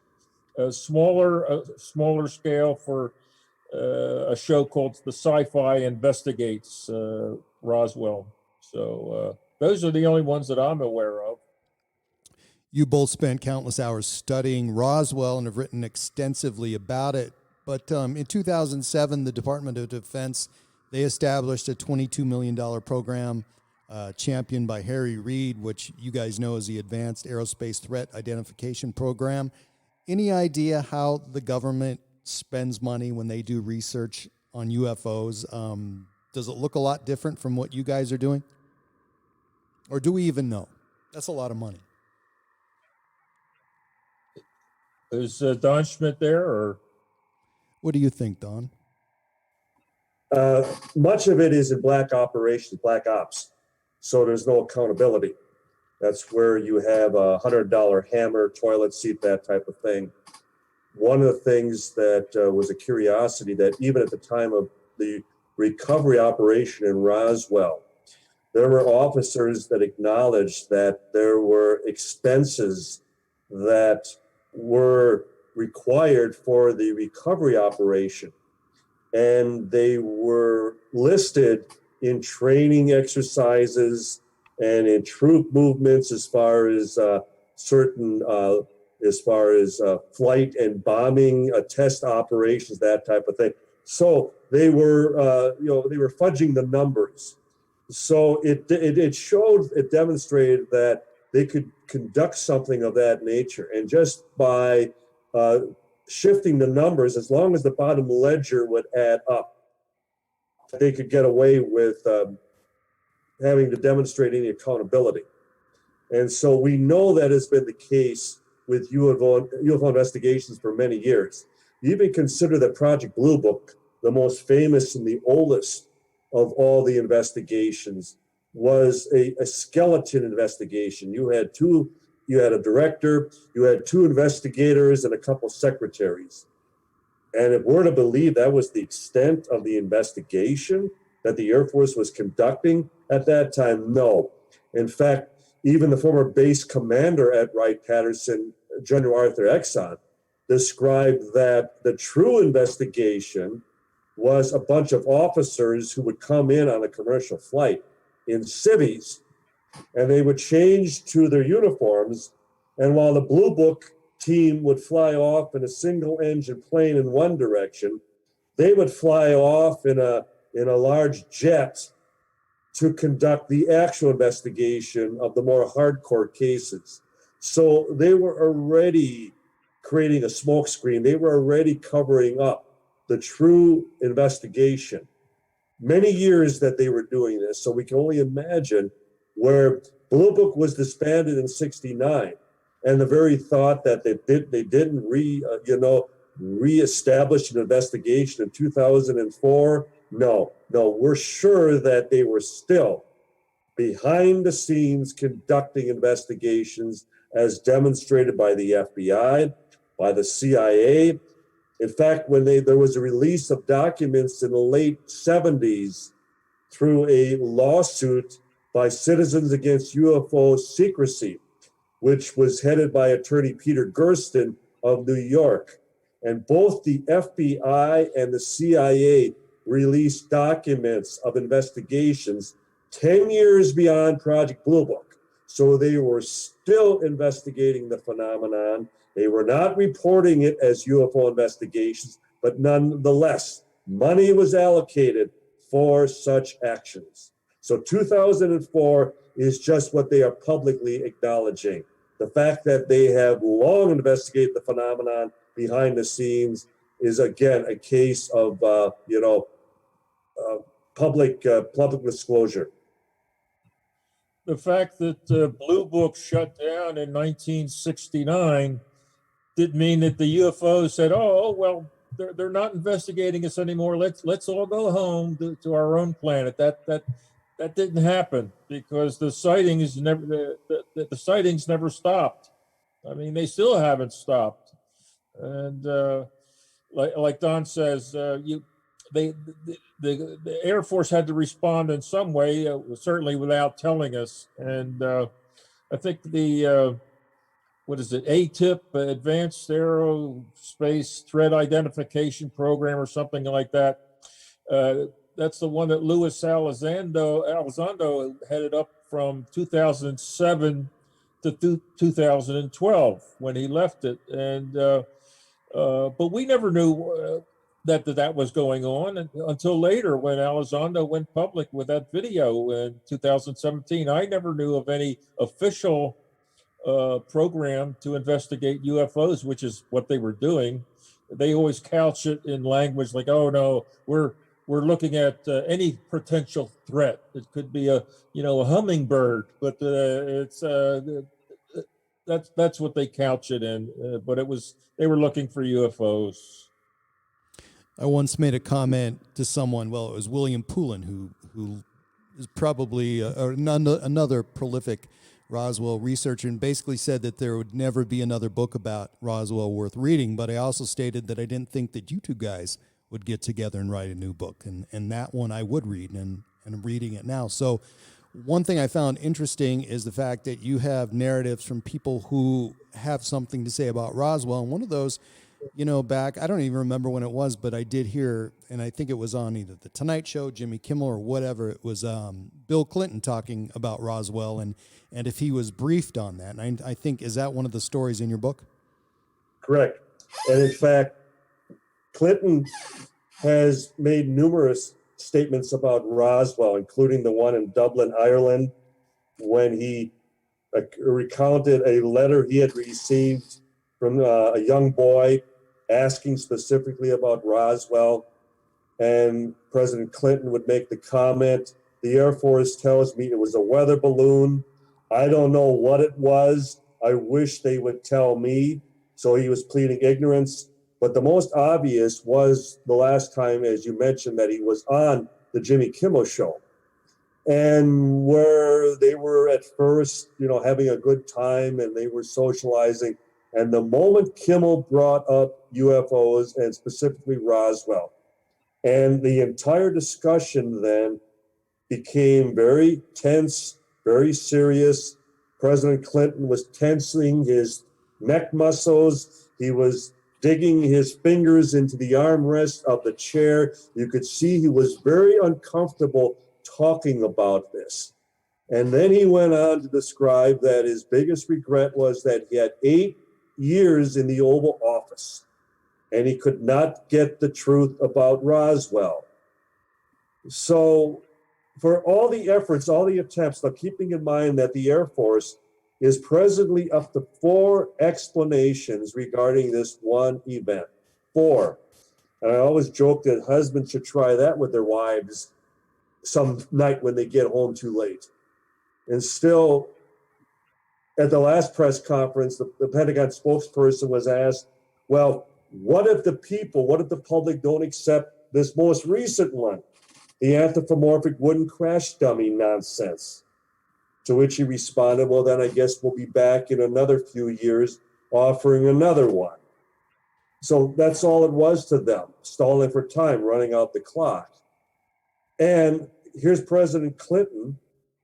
a smaller scale for a show called The Sci-Fi Investigates Roswell. So those are the only ones that I'm aware of. You both spent countless hours studying Roswell and have written extensively about it. But in 2007, the Department of Defense, they established a $22 million program championed by Harry Reid, which you guys know as the Advanced Aerospace Threat Identification Program. Any idea how the government spends money when they do research on UFOs? Does it look a lot different from what you guys are doing? Or do we even know? That's a lot of money. Is Don Schmitt there, or what do you think, Don? Much of it is in black operations, black ops. So there's no accountability. That's where you have a $100 hammer, toilet seat, that type of thing. One of the things that was a curiosity, that even at the time of the recovery operation in Roswell, there were officers that acknowledged that there were expenses that were required for the recovery operation. And they were listed in training exercises and in troop movements as far as flight and bombing, test operations, that type of thing. So they were, they were fudging the numbers. So it demonstrated that they could conduct something of that nature. And just by shifting the numbers, as long as the bottom ledger would add up, they could get away with having to demonstrate any accountability. And so we know that has been the case with UFO investigations for many years. You even consider that Project Blue Book, the most famous and the oldest of all the investigations, was a skeleton investigation. You had a director, you had two investigators, and a couple secretaries. And if we're to believe that was the extent of the investigation that the Air Force was conducting at that time, no. In fact, even the former base commander at Wright-Patterson, General Arthur Exon, described that the true investigation was a bunch of officers who would come in on a commercial flight in civvies, and they would change to their uniforms, and while the Blue Book team would fly off in a single engine plane in one direction, they would fly off in a large jet to conduct the actual investigation of the more hardcore cases. So they were already creating a smokescreen. They were already covering up the true investigation. Many years that they were doing this, so we can only imagine where Blue Book was disbanded in '69, and the very thought that they didn't reestablish an investigation in 2004. No, we're sure that they were still behind the scenes conducting investigations as demonstrated by the FBI, by the CIA. In fact, when there was a release of documents in the late 70s through a lawsuit by Citizens Against UFO Secrecy, which was headed by attorney Peter Gersten of New York. And both the FBI and the CIA released documents of investigations 10 years beyond Project Blue Book. So they were still investigating the phenomenon. They were not reporting it as UFO investigations, but nonetheless, money was allocated for such actions. So 2004 is just what they are publicly acknowledging. The fact that they have long investigated the phenomenon behind the scenes is, again, a case of, public disclosure. The fact that Blue Book shut down in 1969 didn't mean that the UFOs said, "Oh, well, they're not investigating us anymore. Let's all go home to our own planet." That didn't happen, because the sightings never stopped. I mean, they still haven't stopped. And like Don says, the Air Force had to respond in some way, certainly without telling us. And I think the ATIP, Advanced Aerospace Threat Identification Program, or something like that. That's the one that Luis Elizondo headed up from 2007 to 2012 when he left it. And but we never knew that was going on until later, when Elizondo went public with that video in 2017. I never knew of any official program to investigate UFOs, which is what they were doing. They always couch it in language like, "Oh no, we're looking at any potential threat. It could be a hummingbird," but that's what they couch it in. But they were looking for UFOs. I once made a comment to someone. Well, it was William Poulin, who is probably another prolific Roswell researcher, and basically said that there would never be another book about Roswell worth reading. But I also stated that I didn't think that you two guys would get together and write a new book, and that one I would read, and I'm reading it now. So one thing I found interesting is the fact that you have narratives from people who have something to say about Roswell, and one of those, back, I don't even remember when it was, but I did hear, and I think it was on either The Tonight Show, Jimmy Kimmel, or whatever, it was Bill Clinton talking about Roswell, and if he was briefed on that. And I think, is that one of the stories in your book? Correct. And in fact, Clinton has made numerous statements about Roswell, including the one in Dublin, Ireland, when he recounted a letter he had received from a young boy asking specifically about Roswell. And President Clinton would make the comment, "The Air Force tells me it was a weather balloon. I don't know what it was. I wish they would tell me." So he was pleading ignorance. But the most obvious was the last time, as you mentioned, that he was on the Jimmy Kimmel show, and where they were at first, having a good time and they were socializing. And the moment Kimmel brought up UFOs, and specifically Roswell, and the entire discussion then became very tense, very serious. President Clinton was tensing his neck muscles. He was digging his fingers into the armrest of the chair. You could see he was very uncomfortable talking about this. And then he went on to describe that his biggest regret was that he had 8 years in the Oval Office and he could not get the truth about Roswell. So for all the efforts, all the attempts, but keeping in mind that the Air Force is presently up to 4 explanations regarding this one event. 4. And I always joke that husbands should try that with their wives some night when they get home too late. And still, at the last press conference, the Pentagon spokesperson was asked, well, what if the public don't accept this most recent one, the anthropomorphic wooden crash dummy nonsense? To which he responded, well, then I guess we'll be back in another few years offering another one. So that's all it was to them, stalling for time, running out the clock. And here's President Clinton,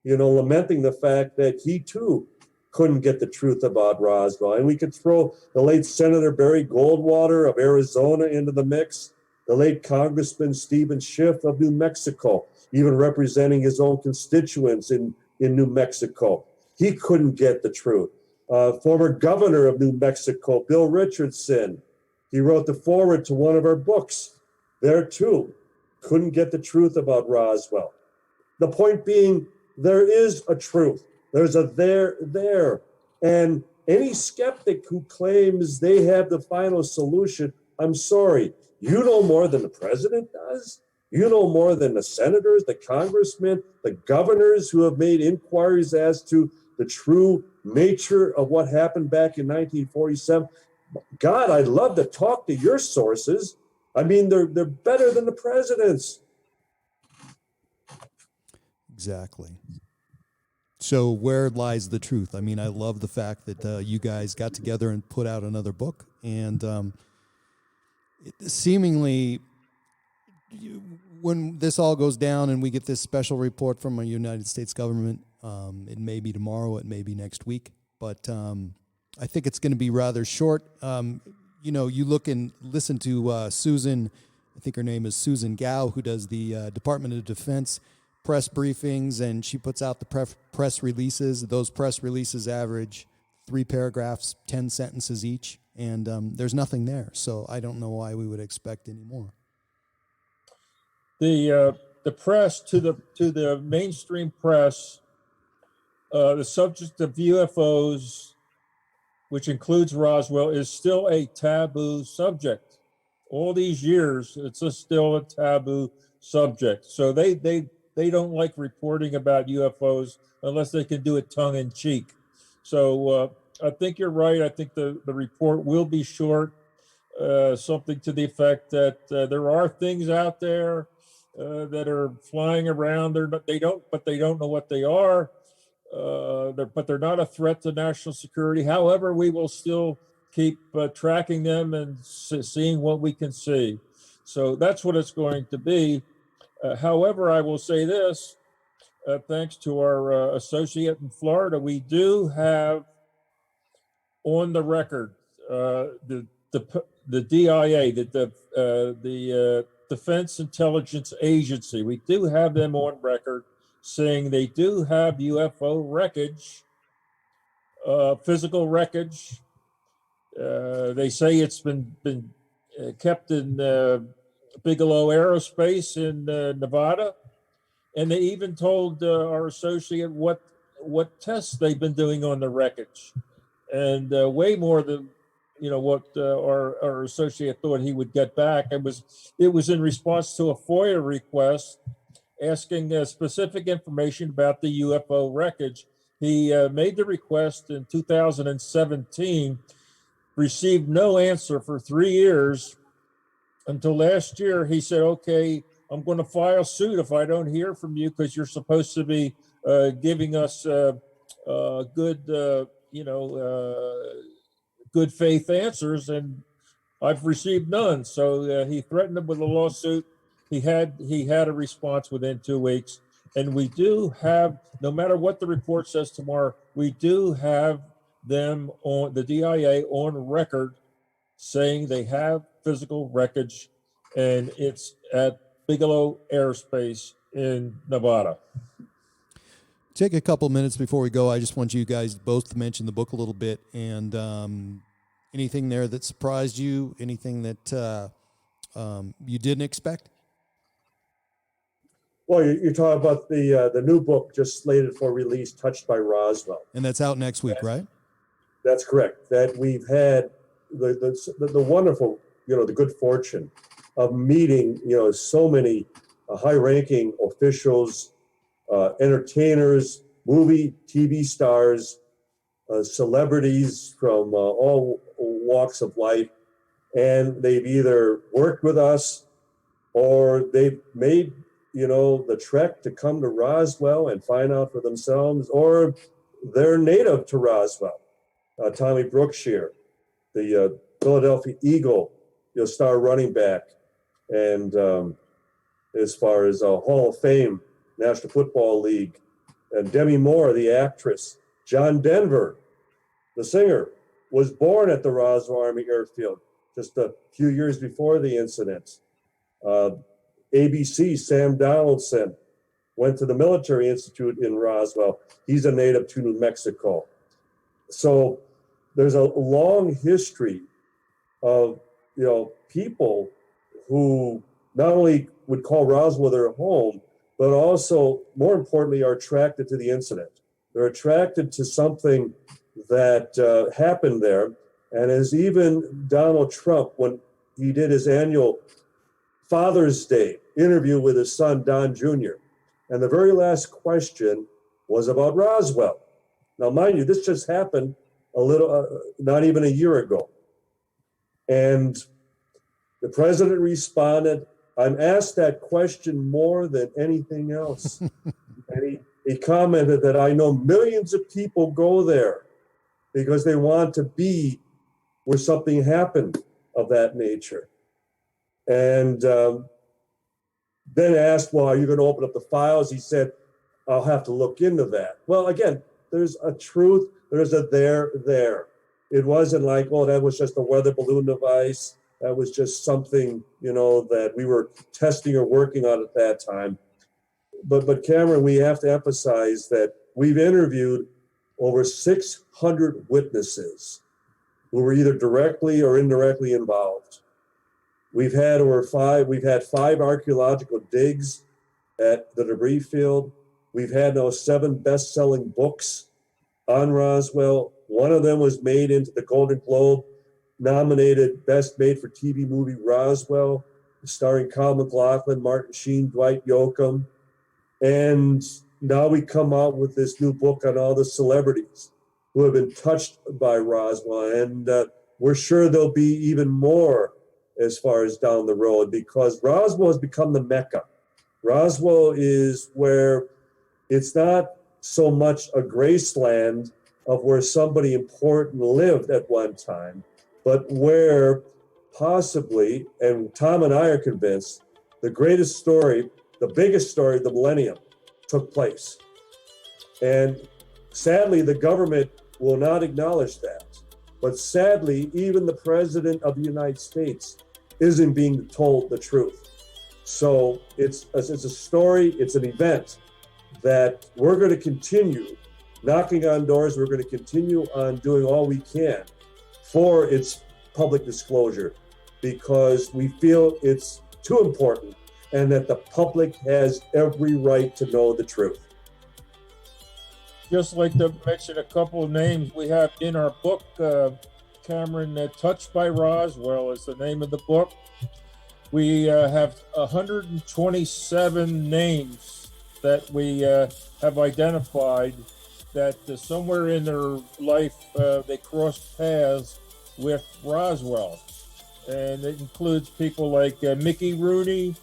lamenting the fact that he too couldn't get the truth about Roswell. And we could throw the late Senator Barry Goldwater of Arizona into the mix, the late Congressman Stephen Schiff of New Mexico, even representing his own constituents in New Mexico. He couldn't get the truth. Former governor of New Mexico, Bill Richardson, he wrote the foreword to one of our books. There too, couldn't get the truth about Roswell. The point being, there is a truth. There's a there. And any skeptic who claims they have the final solution, I'm sorry, you know more than the president does. You know more than the senators, the congressmen, the governors who have made inquiries as to the true nature of what happened back in 1947. God, I'd love to talk to your sources. I mean, they're better than the president's. Exactly. So where lies the truth? I mean, I love the fact that you guys got together and put out another book, and seemingly, when this all goes down and we get this special report from the United States government, it may be tomorrow, it may be next week, but I think it's going to be rather short. You look and listen to Susan, I think her name is Susan Gao, who does the Department of Defense press briefings, and she puts out the press releases. Those press releases average 3 paragraphs, 10 sentences each, and there's nothing there. So I don't know why we would expect any more. The press, to the mainstream press, the subject of UFOs, which includes Roswell, is still a taboo subject. All these years, it's still a taboo subject. So they don't like reporting about UFOs unless they can do it tongue in cheek. So I think you're right. I think the report will be short, something to the effect that there are things out there that are flying around. They don't know what they are. But they're not a threat to national security. However, we will still keep tracking them and seeing what we can see. So that's what it's going to be. However, I will say this, thanks to our associate in Florida, we do have on the record the DIA, the Defense Intelligence Agency. We do have them on record saying they do have UFO wreckage, physical wreckage. They say it's been kept in Bigelow Aerospace in Nevada, and they even told our associate what tests they've been doing on the wreckage, and way more than what our associate thought he would get back. It was in response to a FOIA request asking specific information about the UFO wreckage. He made the request in 2017, received no answer for 3 years, until last year. He said, okay, I'm going to file suit if I don't hear from you, because you're supposed to be giving us good faith answers, and I've received none. So he threatened him with a lawsuit. He had a response within 2 weeks, and we do have, no matter what the report says tomorrow, we do have them on the DIA on record saying they have physical wreckage, and it's at Bigelow Aerospace in Nevada. Take a couple minutes before we go. I just want you guys both to mention the book a little bit, and anything there that surprised you, anything that you didn't expect? Well, you're talking about the new book just slated for release, Touched by Roswell. And that's out next week, right? That's correct. That we've had the wonderful, the good fortune of meeting, so many high-ranking officials, entertainers, movie, TV stars, celebrities from all walks of life. And they've either worked with us or they've made, the trek to come to Roswell and find out for themselves, or they're native to Roswell. Tommy Brookshire, the Philadelphia Eagle, star running back, and as far as Hall of Fame, National Football League, and Demi Moore, the actress. John Denver, the singer, was born at the Roswell Army Airfield just a few years before the incident. ABC, Sam Donaldson, went to the Military Institute in Roswell. He's a native to New Mexico. So there's a long history of, people who not only would call Roswell their home, but also, more importantly, are attracted to the incident. They're attracted to something that happened there. And as even Donald Trump, when he did his annual Father's Day interview with his son, Don Jr., and the very last question was about Roswell. Now, mind you, this just happened not even a year ago. And the president responded, "I'm asked that question more than anything else." And he commented that, "I know millions of people go there because they want to be where something happened of that nature." And then asked, "Well, are you going to open up the files?" He said, "I'll have to look into that." Well, again, there's a truth, there's a there. It wasn't like, "Oh, that was just a weather balloon device. That was just something, that we were testing or working on at that time." But Cameron, we have to emphasize that we've interviewed over 600 witnesses who were either directly or indirectly involved. We've had five archaeological digs at the debris field. We've had now 7 best-selling books on Roswell. One of them was made into the Golden Globe nominated Best Made for TV movie Roswell, starring Kyle MacLachlan, Martin Sheen, Dwight Yoakam. And now we come out with this new book on all the celebrities who have been touched by Roswell. And we're sure there'll be even more as far as down the road, because Roswell has become the Mecca. Roswell is where it's not so much a graceland of where somebody important lived at one time, but where possibly, and Tom and I are convinced, the greatest story, the biggest story of the millennium took place. And sadly, the government will not acknowledge that. But sadly, even the President of the United States isn't being told the truth. So it's a story, it's an event that we're going to continue knocking on doors. We're going to continue on doing all we can for its public disclosure, because we feel it's too important and that the public has every right to know the truth. Just like to mention a couple of names we have in our book, Cameron. Touched by Roswell is the name of the book. We have 127 names that we have identified that somewhere in their life they crossed paths with Roswell. And it includes people like Mickey Rooney,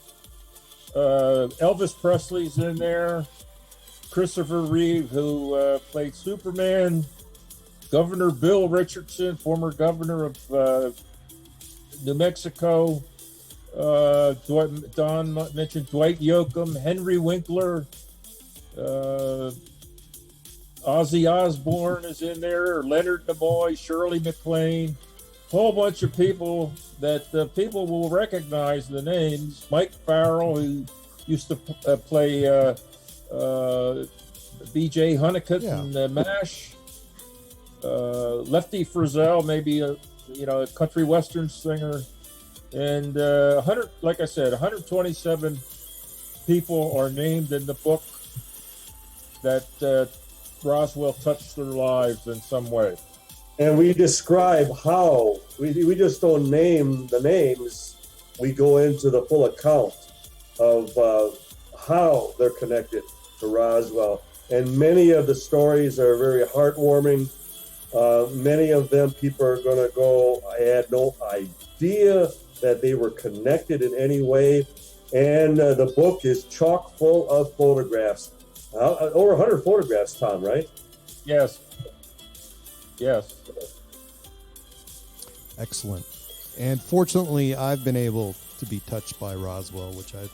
Elvis Presley's in there, Christopher Reeve, who played Superman, Governor Bill Richardson, former governor of New Mexico, Don mentioned Dwight Yoakam, Henry Winkler, Ozzy Osbourne is in there, Leonard Nimoy, Shirley MacLaine, a whole bunch of people that people will recognize the names. Mike Farrell, who used to play B.J. Honeycutt in MASH, Lefty Frizzell, maybe a country western singer, and 100, like I said, 127 people are named in the book that Roswell touched their lives in some way. And we describe how, we just don't name the names, we go into the full account of how they're connected to Roswell. And many of the stories are very heartwarming. Many of them, people are going to go, I had no idea that they were connected in any way. And the book is chock full of photographs. Over 100 photographs, Tom, right? Yes. Excellent. And fortunately, I've been able to be touched by Roswell, which I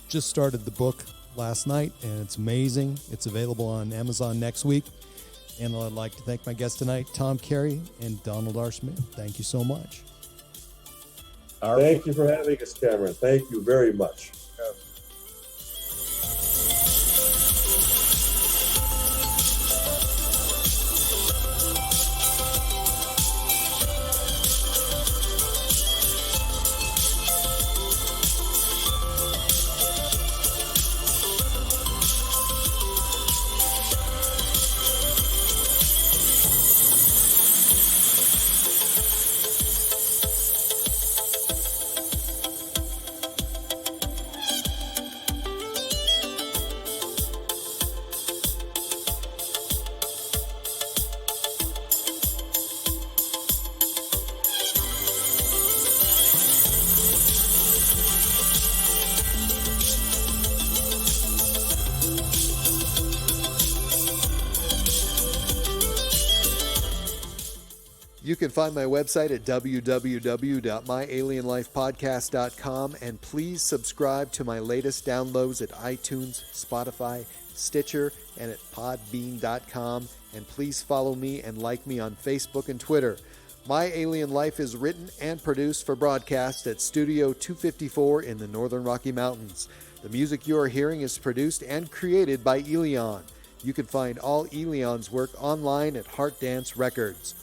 just started the book last night, and it's amazing. It's available on Amazon next week. And I'd like to thank my guests tonight, Tom Carey and Donald R. Schmitt. Thank you so much. Thank you for having us, Cameron. Thank you very much. You can find my website at www.myalienlifepodcast.com, and please subscribe to my latest downloads at iTunes, Spotify, Stitcher, and at podbean.com. And please follow me and like me on Facebook and Twitter. My Alien Life is written and produced for broadcast at Studio 254 in the Northern Rocky Mountains. The music you are hearing is produced and created by Elion. You can find all Elion's work online at Heart Dance Records.